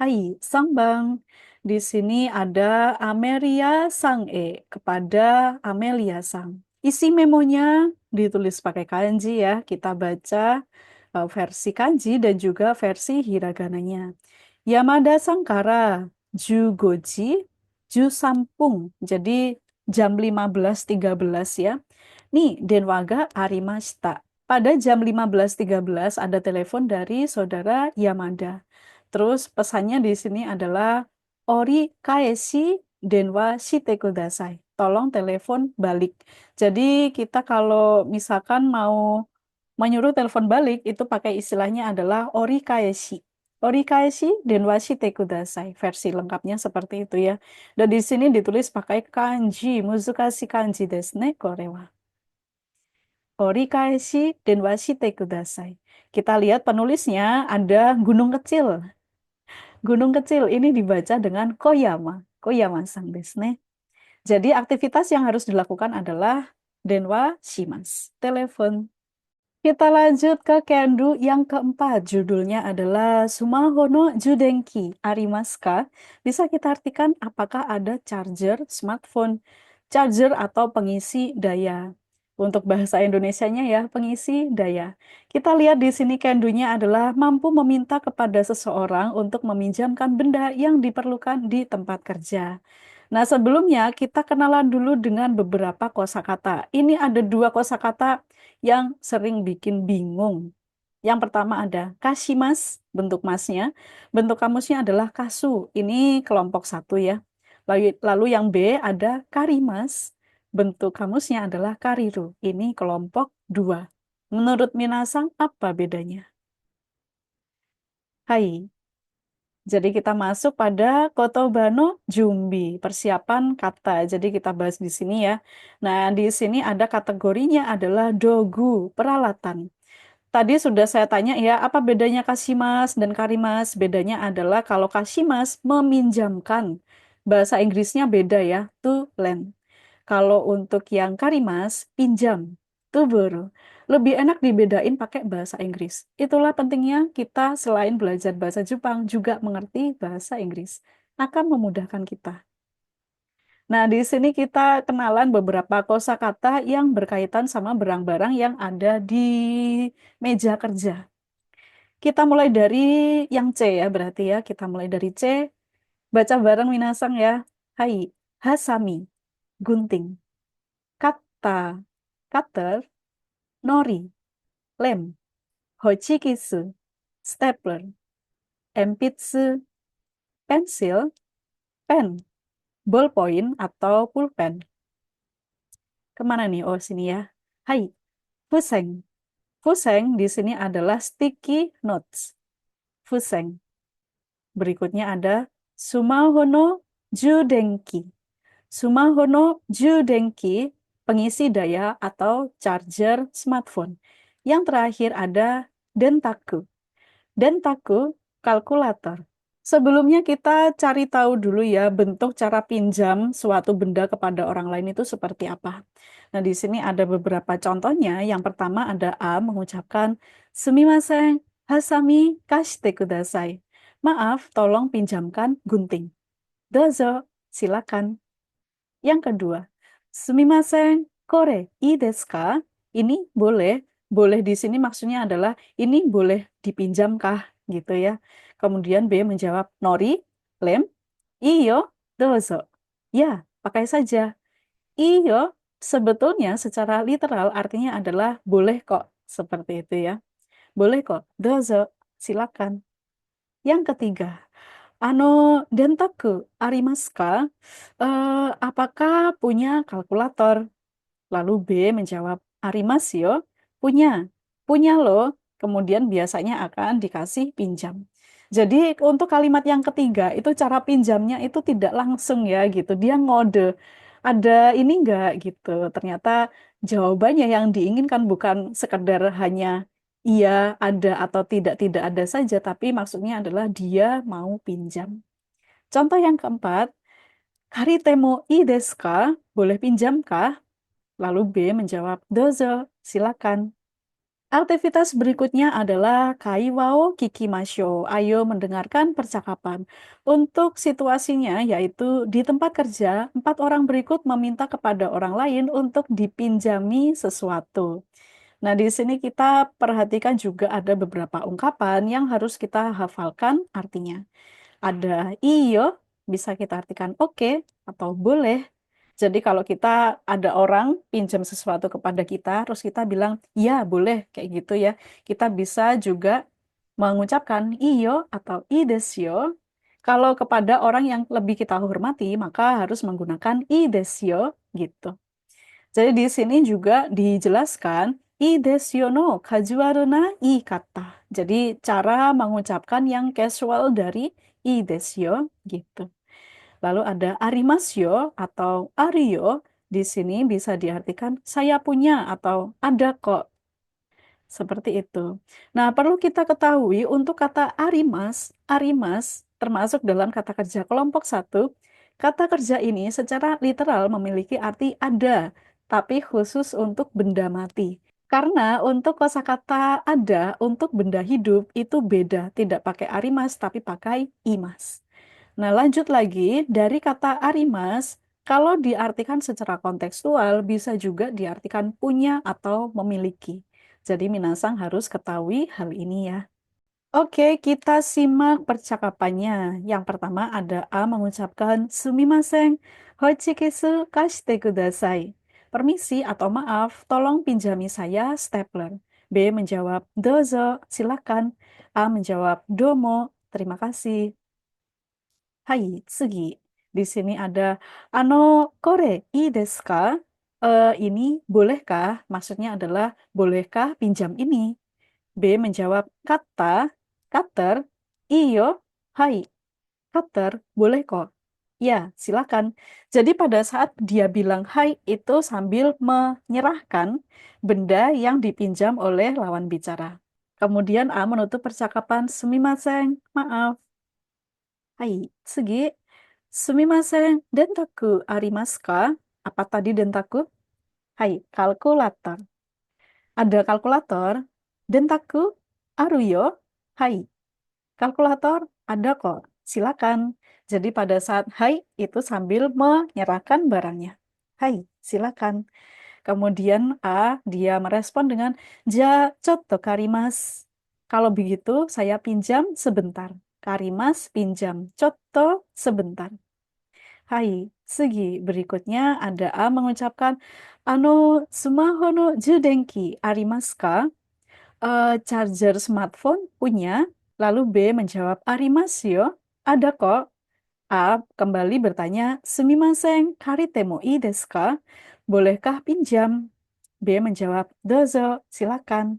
Hai, Sang Bang. Di sini ada Amelia Sang kepada Amelia Sang. Isi memonya ditulis pakai kanji ya. Kita baca versi kanji dan juga versi hiragananya. Yamada Sangkara, Jugoji, Ju Sampung. Jadi jam 15.13 ya. Nih, Denwaga Arimashita. Pada jam 15.13 ada telepon dari saudara Yamada. Terus pesannya di sini adalah Ori kaeshi denwa shite kudasai. Tolong telepon balik. Jadi kita kalau misalkan mau menyuruh telepon balik itu pakai istilahnya adalah ori kaeshi. Ori kaeshi denwa shite kudasai. Versi lengkapnya seperti itu ya. Dan di sini ditulis pakai kanji, muzukashi kanji desu ne, korewa. Orikaeshi denwa shite kudasai. Kita lihat penulisnya ada gunung kecil. Gunung kecil ini dibaca dengan koyama. Koyama-san desu ne. Jadi aktivitas yang harus dilakukan adalah denwa shimasu. Telepon. Kita lanjut ke Kendu yang keempat. Judulnya adalah Sumaho no Judenki Arimasu ka? Bisa kita artikan apakah ada charger smartphone, charger atau pengisi daya. Untuk bahasa Indonesianya ya, pengisi daya. Kita lihat di sini Kendunya adalah mampu meminta kepada seseorang untuk meminjamkan benda yang diperlukan di tempat kerja. Nah, sebelumnya kita kenalan dulu dengan beberapa kosakata. Ini ada dua kosakata yang sering bikin bingung. Yang pertama ada kashimas, bentuk masnya. Bentuk kamusnya adalah kasu. Ini kelompok satu ya. Lalu yang B ada karimas. Bentuk kamusnya adalah kariru. Ini kelompok dua. Menurut Minasang, apa bedanya? Hai. Jadi kita masuk pada Kotobano Jumbi, persiapan kata. Jadi kita bahas di sini ya. Nah, di sini ada kategorinya adalah dogu, peralatan. Tadi sudah saya tanya ya, apa bedanya Kasimas dan Karimas? Bedanya adalah kalau Kasimas meminjamkan. Bahasa Inggrisnya beda ya, to lend. Kalau untuk yang Karimas, pinjam, to borrow. Lebih enak dibedain pakai bahasa Inggris. Itulah pentingnya kita selain belajar bahasa Jepang juga mengerti bahasa Inggris. Akan memudahkan kita. Nah, di sini kita kenalan beberapa kosakata yang berkaitan sama barang-barang yang ada di meja kerja. Kita mulai dari yang C ya, berarti ya. Kita mulai dari C. Baca bareng Minasang ya. Hai, Hasami, gunting. Kata, cutter, nori, lem. Hochikitsu, stapler. Empitsu, pensil, pen. Ballpoint atau pulpen. Kemana nih? Oh, sini ya. Hai, fuseng. Fuseng di sini adalah sticky notes. Fuseng. Berikutnya ada Sumahono Judenki. Sumahono Judenki, pengisi daya atau charger smartphone. Yang terakhir ada Dentaku. Dentaku, kalkulator. Sebelumnya kita cari tahu dulu ya bentuk cara pinjam suatu benda kepada orang lain itu seperti apa. Nah, di sini ada beberapa contohnya. Yang pertama ada A mengucapkan Sumimasen, hasami kashite kudasai. Maaf, tolong pinjamkan gunting. Dozo, silakan. Yang kedua, Sumimasen, kore ii desu ka? Ini boleh. Boleh di sini maksudnya adalah ini boleh dipinjamkah gitu ya. Kemudian B menjawab nori, lem, iyo, dozo. Ya, pakai saja. Iyo sebetulnya secara literal artinya adalah boleh kok. Seperti itu ya. Boleh kok. Dozo, silakan. Yang ketiga, Ano dentaku arimasu ka? Apakah punya kalkulator? Lalu B menjawab, arimasu yo, punya, punya loh. Kemudian biasanya akan dikasih pinjam. Jadi untuk kalimat yang ketiga itu cara pinjamnya itu tidak langsung ya gitu. Dia ngode, ada ini enggak gitu. Ternyata jawabannya yang diinginkan bukan sekedar hanya iya, ada atau tidak ada saja, tapi maksudnya adalah dia mau pinjam. Contoh yang keempat, karitemo ii desu ka? Boleh pinjam kah? Lalu B menjawab, dozo, silakan. Aktivitas berikutnya adalah kaiwao kikimasho. Ayo mendengarkan percakapan. Untuk situasinya yaitu di tempat kerja, empat orang berikut meminta kepada orang lain untuk dipinjami sesuatu. Nah, di sini kita perhatikan juga ada beberapa ungkapan yang harus kita hafalkan artinya. Ada iyo, bisa kita artikan oke atau boleh. Jadi kalau kita ada orang pinjam sesuatu kepada kita, terus kita bilang, ya boleh, kayak gitu ya. Kita bisa juga mengucapkan iyo atau i desyo. Kalau kepada orang yang lebih kita hormati, maka harus menggunakan i desyo gitu. Jadi di sini juga dijelaskan, i desyo no kajuaru na i kata. Jadi cara mengucapkan yang casual dari i desyo gitu. Lalu ada arimasyo atau ario. Di sini bisa diartikan saya punya atau ada kok. Seperti itu. Nah, perlu kita ketahui untuk kata arimas, arimas termasuk dalam kata kerja kelompok satu. Kata kerja ini secara literal memiliki arti ada, tapi khusus untuk benda mati. Karena untuk kosakata ada untuk benda hidup itu beda, tidak pakai arimas tapi pakai imas. Nah, lanjut lagi dari kata arimas, kalau diartikan secara kontekstual bisa juga diartikan punya atau memiliki. Jadi minasang harus ketahui hal ini ya. Oke, kita simak percakapannya. Yang pertama ada A mengucapkan sumimasen, hochikesu kashite kudasai. Permisi atau maaf, tolong pinjami saya stapler. B menjawab, dozo, silakan. A menjawab, domo, terima kasih. Hai, Tsugi. Di sini ada ano kore ii desu ka? Ini bolehkah? Maksudnya adalah bolehkah pinjam ini? B menjawab kata, kater, iyo, hai, kater, boleh kok. Ya, silakan. Jadi pada saat dia bilang hai itu sambil menyerahkan benda yang dipinjam oleh lawan bicara. Kemudian A menutup percakapan, sumimasen, maaf. Hai, Tsugi. Sumimasen, dentaku arimasu ka? Apa tadi dentaku? Hai, kalkulator. Ada kalkulator? Dentaku aru yo? Hai, kalkulator ada kok. Silakan. Jadi pada saat hai itu sambil menyerahkan barangnya. Hai, silakan. Kemudian A, dia merespon dengan ja cotto karimas. Kalau begitu, saya pinjam sebentar. Karimas, pinjam. Cotto, sebentar. Hai, Sugi. Berikutnya ada A mengucapkan, ano, sumaho no judenki arimasu ka? Charger smartphone punya. Lalu B menjawab, arimasu yo. Ada kok. A kembali bertanya, sumimasen, karite mo ii desu ka? Bolehkah pinjam? B menjawab, dozo, silakan.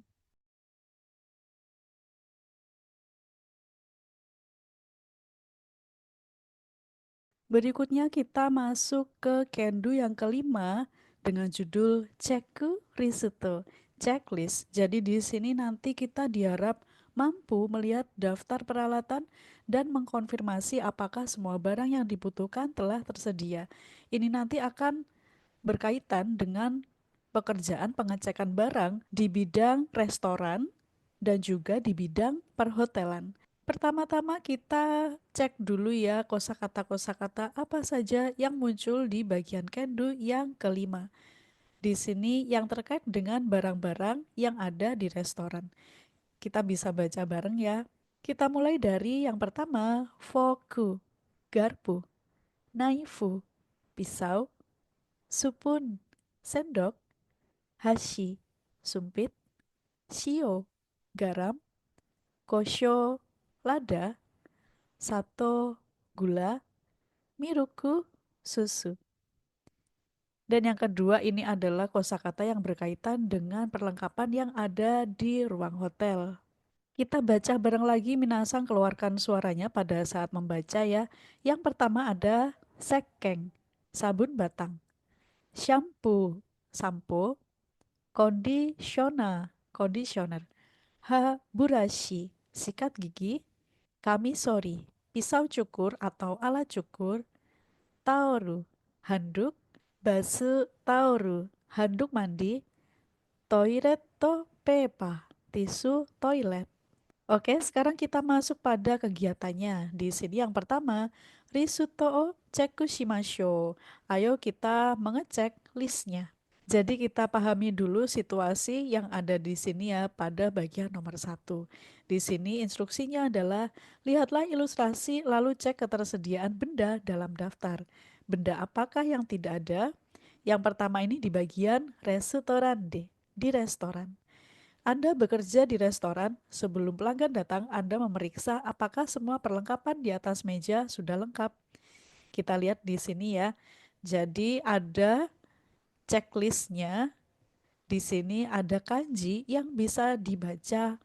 Berikutnya kita masuk ke Kendu yang kelima dengan judul Ceku Risuto, checklist. Jadi di sini nanti kita diharap mampu melihat daftar peralatan dan mengkonfirmasi apakah semua barang yang dibutuhkan telah tersedia. Ini nanti akan berkaitan dengan pekerjaan pengecekan barang di bidang restoran dan juga di bidang perhotelan. Pertama-tama kita cek dulu ya kosakata-kosakata apa saja yang muncul di bagian kendu yang kelima. Di sini yang terkait dengan barang-barang yang ada di restoran. Kita bisa baca bareng ya. Kita mulai dari yang pertama, foku, garpu, naifu, pisau, supun, sendok, hashi, sumpit, shio, garam, kosho, lada, sato, gula, miruku, susu. Dan yang kedua ini adalah kosakata yang berkaitan dengan perlengkapan yang ada di ruang hotel. Kita baca bareng lagi, Minasang keluarkan suaranya pada saat membaca ya. Yang pertama ada sekeng, sabun batang, shampoo, sampo, conditioner, burashi, sikat gigi, kamisori, pisau cukur atau alat cukur, taoru, handuk, basu taoru, handuk mandi, toiletto pepa, tisu toilet. Oke, sekarang kita masuk pada kegiatannya. Di sini yang pertama, Risuto o cheku shimasho. Ayo kita mengecek listnya. Jadi kita pahami dulu situasi yang ada di sini ya pada bagian nomor satu. Di sini instruksinya adalah lihatlah ilustrasi lalu cek ketersediaan benda dalam daftar. Benda apakah yang tidak ada? Yang pertama ini di bagian restoran D, di restoran. Anda bekerja di restoran, sebelum pelanggan datang, Anda memeriksa apakah semua perlengkapan di atas meja sudah lengkap. Kita lihat di sini ya. Jadi ada checklistnya. Di sini ada kanji yang bisa dibaca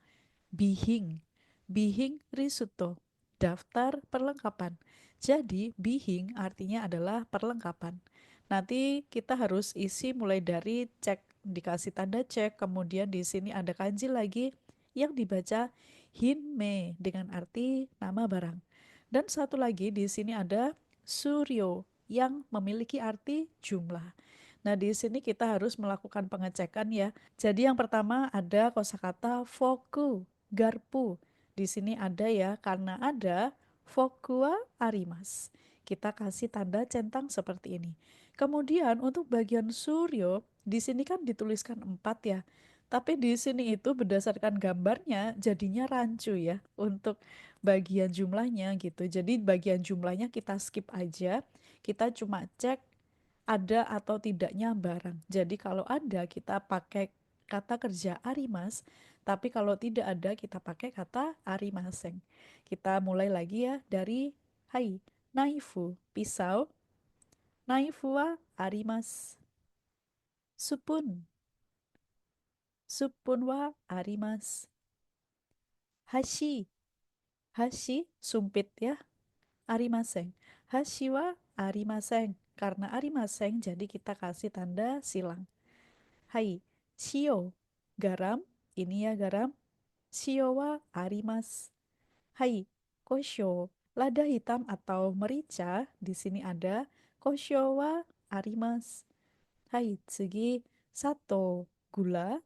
bihing. Bihing risotto. Daftar perlengkapan. Jadi bihing artinya adalah perlengkapan. Nanti kita harus isi mulai dari cek, dikasih tanda cek, kemudian di sini ada kanji lagi yang dibaca hinme dengan arti nama barang. Dan satu lagi di sini ada suryo yang memiliki arti jumlah. Nah, di sini kita harus melakukan pengecekan ya. Jadi yang pertama ada kosakata foku, garpu. Di sini ada ya, karena ada fokua arimas. Kita kasih tanda centang seperti ini. Kemudian untuk bagian suryo, di sini kan dituliskan 4 ya. Tapi di sini itu berdasarkan gambarnya jadinya rancu ya untuk bagian jumlahnya gitu. Jadi bagian jumlahnya kita skip aja. Kita cuma cek ada atau tidaknya barang. Jadi kalau ada kita pakai kata kerja arimas, tapi kalau tidak ada kita pakai kata arimaseng. Kita mulai lagi ya dari hai, naifu, pisau, naifu wa arimas, supun, supun wa arimas, hashi, hashi, sumpit ya, arimaseng. Hashi wa arimaseng. Karena arimaseng jadi kita kasih tanda silang. Hai, shio, garam, ini ya garam. Shio wa arimasu. Hai, kosho, lada hitam atau merica, di sini ada. Kosho wa arimasu. Hai, tsugi, sato, gula,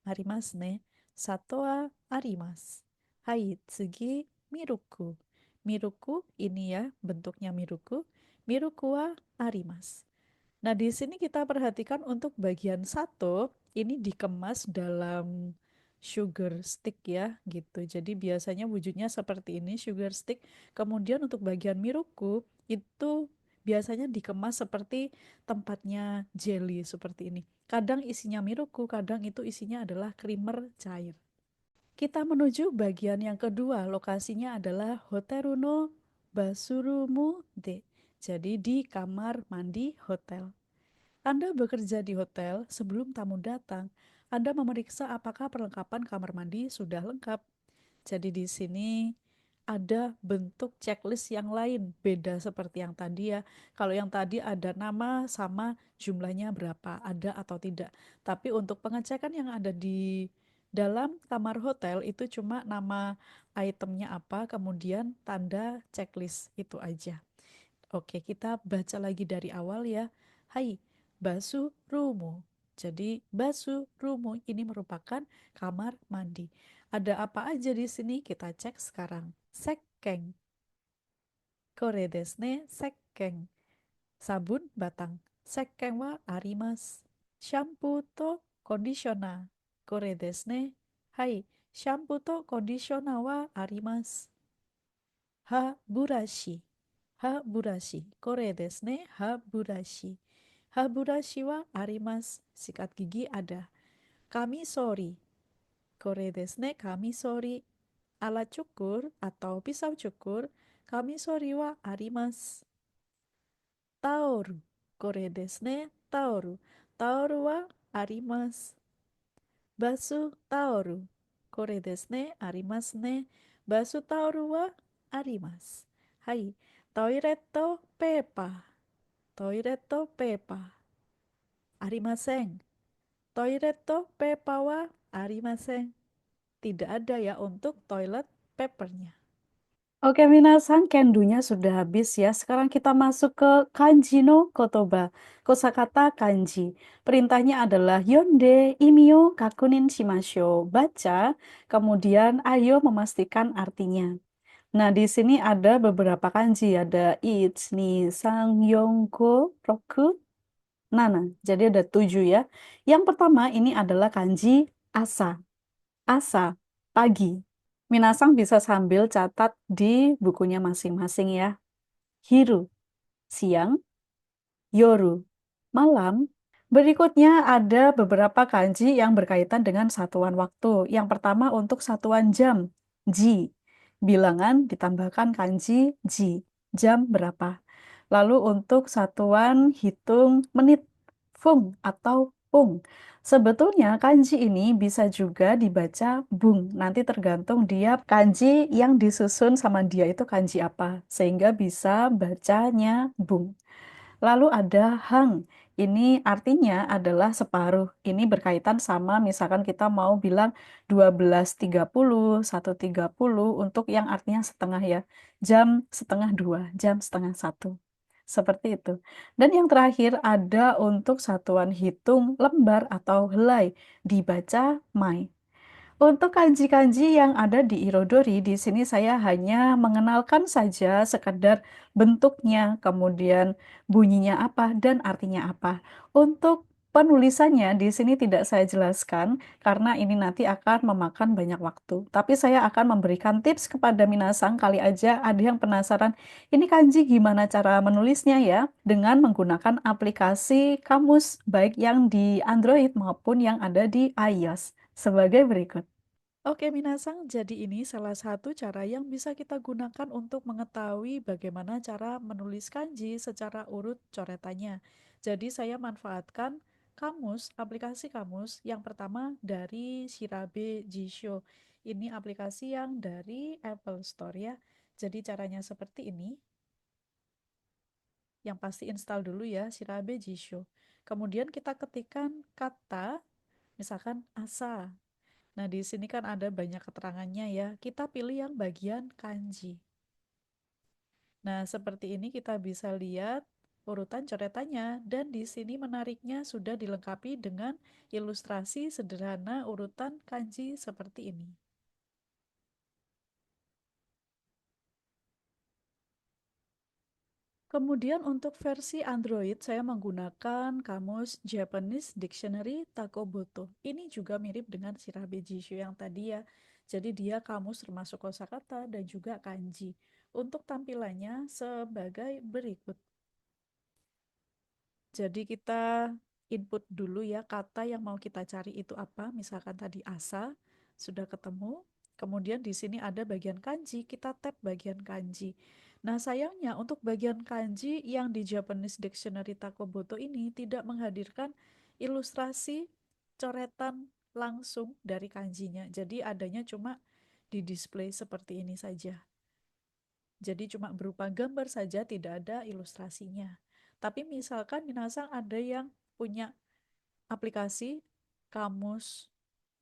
arimasu ne. Sato wa arimasu. Hai, tsugi, miruku. Miruku, ini ya bentuknya miruku. Miruku wa arimasu. Nah, di sini kita perhatikan untuk bagian satu ini dikemas dalam sugar stick ya, gitu. Jadi biasanya wujudnya seperti ini, sugar stick. Kemudian untuk bagian miruku itu biasanya dikemas seperti tempatnya jelly seperti ini. Kadang isinya miruku, kadang itu isinya adalah creamer cair. Kita menuju bagian yang kedua, lokasinya adalah Hoteruno Basurumu De. Jadi di kamar mandi hotel. Anda bekerja di hotel, sebelum tamu datang, Anda memeriksa apakah perlengkapan kamar mandi sudah lengkap. Jadi di sini ada bentuk checklist yang lain, beda seperti yang tadi ya. Kalau yang tadi ada nama sama jumlahnya berapa, ada atau tidak. Tapi untuk pengecekan yang ada di dalam kamar hotel itu cuma nama itemnya apa, kemudian tanda checklist itu aja. Oke, kita baca lagi dari awal ya. Hai, basu rumu. Jadi, basu rumu ini merupakan kamar mandi. Ada apa aja di sini? Kita cek sekarang. Sekeng. Kore desu ne, sekeng. Sabun batang. Sekeng wa arimasu. Shampoo to conditioner. Kore desu ne. Hai, shampoo to conditioner wa arimasu. Ha burashi. Ha burashi. Kore desu ne. Ha burashi. Ha burashi wa arimasu. Sikat gigi ada. Kami sorry. Kore desu ne. Kami sorry. Alat cukur atau pisau cukur. Kamisori wa arimasu. Taoru. Kore desu ne. Taoru. Taoru wa arimasu. Basu taoru. Kore desu ne. Arimasu ne. Basu taoru wa arimasu. Hai. Toiletto paper. Toiletto paper. Arimasen. Toiletto paper wa arimasen. Tidak ada ya untuk toilet papernya. Oke, Minasang, kendunya sudah habis ya. Sekarang kita masuk ke kanji no kotoba. Kosakata kanji. Perintahnya adalah yonde, imio, kakunin shimashou. Baca, kemudian ayo memastikan artinya. Nah, di sini ada beberapa kanji. Ada ich, ni, sang, yongko, roku, nana. Jadi ada 7 ya. Yang pertama ini adalah kanji asa. Asa, pagi. Minasang bisa sambil catat di bukunya masing-masing ya. Hiru, siang, yoru, malam. Berikutnya ada beberapa kanji yang berkaitan dengan satuan waktu. Yang pertama untuk satuan jam, ji. Bilangan ditambahkan kanji ji. Jam berapa? Lalu untuk satuan hitung menit, fung atau pung. Sebetulnya kanji ini bisa juga dibaca bung. Nanti tergantung dia kanji yang disusun sama dia itu kanji apa. Sehingga bisa bacanya bung. Lalu ada hang. Ini artinya adalah separuh. Ini berkaitan sama misalkan kita mau bilang 12.30, 1.30 untuk yang artinya setengah ya. Jam setengah 2, jam setengah 1. Seperti itu. Dan yang terakhir ada untuk satuan hitung lembar atau helai. Dibaca mai. Untuk kanji-kanji yang ada di Irodori, di sini saya hanya mengenalkan saja sekedar bentuknya, kemudian bunyinya apa, dan artinya apa. Untuk penulisannya di sini tidak saya jelaskan, karena ini nanti akan memakan banyak waktu. Tapi saya akan memberikan tips kepada Minasang, kali aja ada yang penasaran, ini kanji gimana cara menulisnya ya, dengan menggunakan aplikasi kamus, baik yang di Android maupun yang ada di iOS. Sebagai berikut. Oke, Minasang, jadi ini salah satu cara yang bisa kita gunakan untuk mengetahui bagaimana cara menulis kanji secara urut coretannya. Jadi saya manfaatkan kamus, aplikasi kamus yang pertama dari Shirabe Jisho. Ini aplikasi yang dari Apple Store ya. Jadi caranya seperti ini. Yang pasti install dulu ya Shirabe Jisho. Kemudian kita ketikkan kata, misalkan asa. Nah, di sini kan ada banyak keterangannya ya. Kita pilih yang bagian kanji. Nah, seperti ini kita bisa lihat urutan coretannya dan di sini menariknya sudah dilengkapi dengan ilustrasi sederhana urutan kanji seperti ini. Kemudian untuk versi Android saya menggunakan kamus Japanese Dictionary Takoboto. Ini juga mirip dengan Shirabe Jisho yang tadi ya. Jadi dia kamus termasuk kosakata dan juga kanji. Untuk tampilannya sebagai berikut. Jadi kita input dulu ya kata yang mau kita cari itu apa. Misalkan tadi asa sudah ketemu. Kemudian di sini ada bagian kanji, kita tap bagian kanji. Nah, sayangnya untuk bagian kanji yang di Japanese Dictionary Takoboto ini tidak menghadirkan ilustrasi coretan langsung dari kanjinya. Jadi adanya cuma di display seperti ini saja. Jadi cuma berupa gambar saja, tidak ada ilustrasinya. Tapi misalkan minasang ada yang punya aplikasi kamus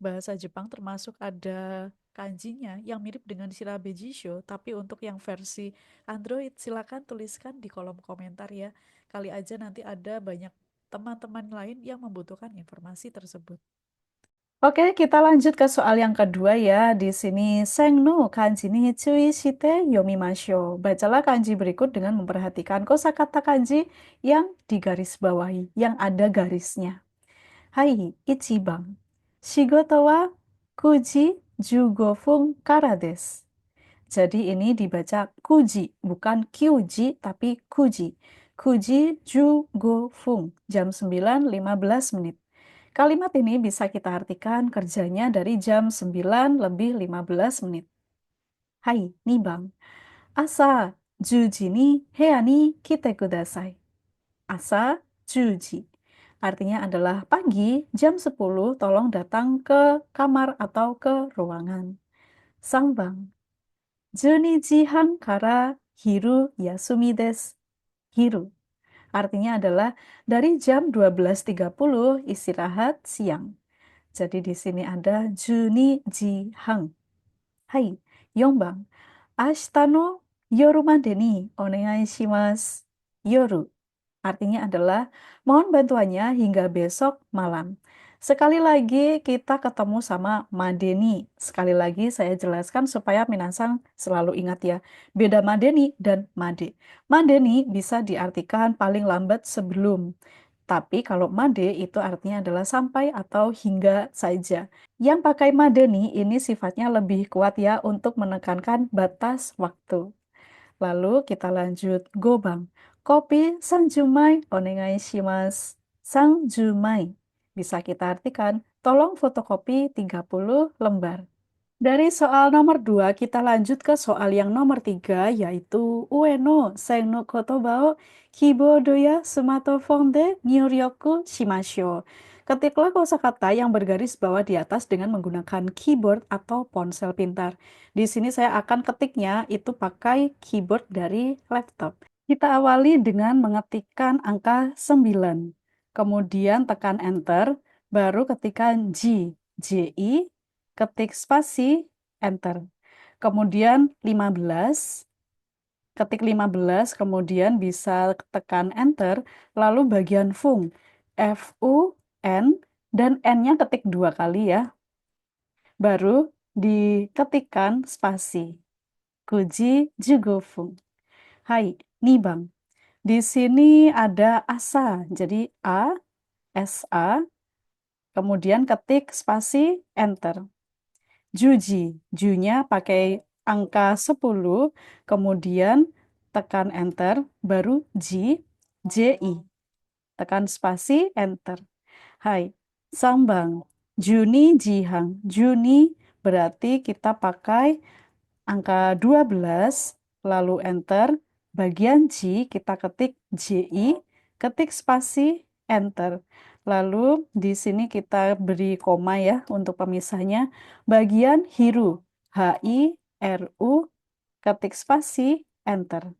bahasa Jepang termasuk ada kanjinya yang mirip dengan Shirabe Jisho, tapi untuk yang versi Android silakan tuliskan di kolom komentar ya. Kali aja nanti ada banyak teman-teman lain yang membutuhkan informasi tersebut. Oke, kita lanjut ke soal yang kedua ya. Di sini seng no kanji ni tsui shite yomimasho. Bacalah kanji berikut dengan memperhatikan kosakata kanji yang digarisbawahi, yang ada garisnya. Hai, ichiban. Shigoto wa kuji jugo fun kara desu. Jadi ini dibaca kuji, bukan kyuji, tapi kuji. Kuji jugo fung, jam 9.15 menit. Kalimat ini bisa kita artikan kerjanya dari jam 9 lebih 15 menit. Hai, nih bang. Asa, juji ni hea ni kite kudasai. Asa, juji. Artinya adalah pagi, jam 10, tolong datang ke kamar atau ke ruangan. Sangbang. Juni jihan kara hiru yasumi desu. Hiru. Artinya adalah dari jam 12.30 istirahat siang. Jadi di sini ada Juni Jihang. Hai, Yongbang. Ashita no yoru made ni onegai shimasu. Yoru. Artinya adalah mohon bantuannya hingga besok malam. Sekali lagi kita ketemu sama Madeni. Sekali lagi saya jelaskan supaya Minasang selalu ingat ya. Beda Madeni dan Made. Madeni bisa diartikan paling lambat sebelum. Tapi kalau Made itu artinya adalah sampai atau hingga saja. Yang pakai Madeni ini sifatnya lebih kuat ya untuk menekankan batas waktu. Lalu kita lanjut Gobang. Kopi Sanjumai onegai shimasu. Sanjumai. Bisa kita artikan, tolong fotokopi 30 lembar. Dari soal nomor 2, kita lanjut ke soal yang nomor 3, yaitu Ueno sen no kotoba o keyboard ya smartphone de nyuryoku shimashou. Ketiklah kosakata yang bergaris bawah di atas dengan menggunakan keyboard atau ponsel pintar. Di sini saya akan ketiknya itu pakai keyboard dari laptop. Kita awali dengan mengetikkan angka 9. Kemudian tekan enter, baru ketikkan Ji, ketik spasi, enter. Kemudian 15, ketik 15, kemudian bisa tekan enter, lalu bagian fung, F-U-N, dan N-nya ketik 2 kali ya. Baru diketikkan spasi. Kuji jugofung. Hai, Nibang. Di sini ada asa, jadi A, S-A, kemudian ketik spasi, enter. Juji, Ju-nya pakai angka 10, kemudian tekan enter, baru Ji, tekan spasi, enter. Hai, Sambang, Juni Jihang. Juni berarti kita pakai angka 12, lalu enter, bagian J kita ketik JI, ketik spasi, enter. Lalu di sini kita beri koma ya untuk pemisahnya. Bagian Hiru, HIRU, ketik spasi, enter.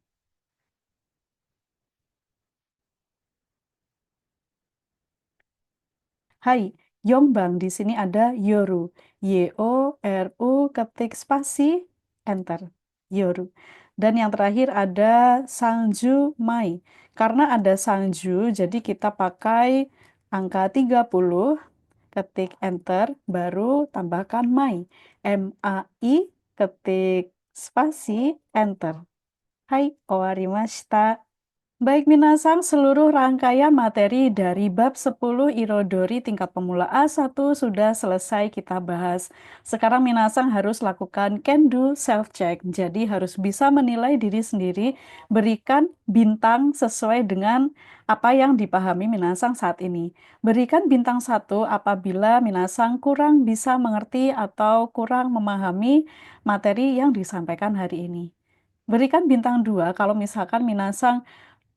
Hai, Yongbang di sini ada Yoru. YORU ketik spasi, enter. Yoru. Dan yang terakhir ada Sangju Mai. Karena ada Sangju, jadi kita pakai angka 30, ketik enter, baru tambahkan Mai. MAI, ketik spasi, enter. Hai, owarimashita. Baik Minasang, seluruh rangkaian materi dari bab 10 Irodori tingkat pemula A1 sudah selesai kita bahas. Sekarang Minasang harus lakukan can do self-check, jadi harus bisa menilai diri sendiri, berikan bintang sesuai dengan apa yang dipahami Minasang saat ini. Berikan bintang 1 apabila Minasang kurang bisa mengerti atau kurang memahami materi yang disampaikan hari ini. Berikan bintang 2 kalau misalkan Minasang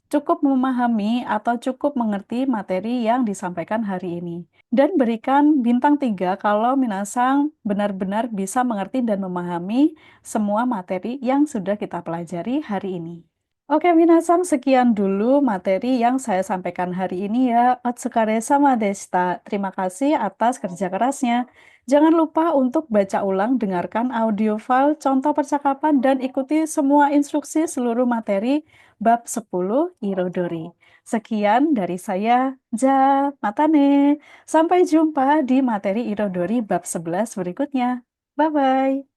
cukup memahami atau cukup mengerti materi yang disampaikan hari ini. Dan berikan bintang 3 kalau Minasang benar-benar bisa mengerti dan memahami semua materi yang sudah kita pelajari hari ini. Oke, Minasang, sekian dulu materi yang saya sampaikan hari ini ya. Otsukare sama deshita. Terima kasih atas kerja kerasnya. Jangan lupa untuk baca ulang, dengarkan audio file, contoh percakapan, dan ikuti semua instruksi seluruh materi bab 10 Irodori. Sekian dari saya, Ja Matane. Sampai jumpa di materi Irodori bab 11 berikutnya. Bye-bye.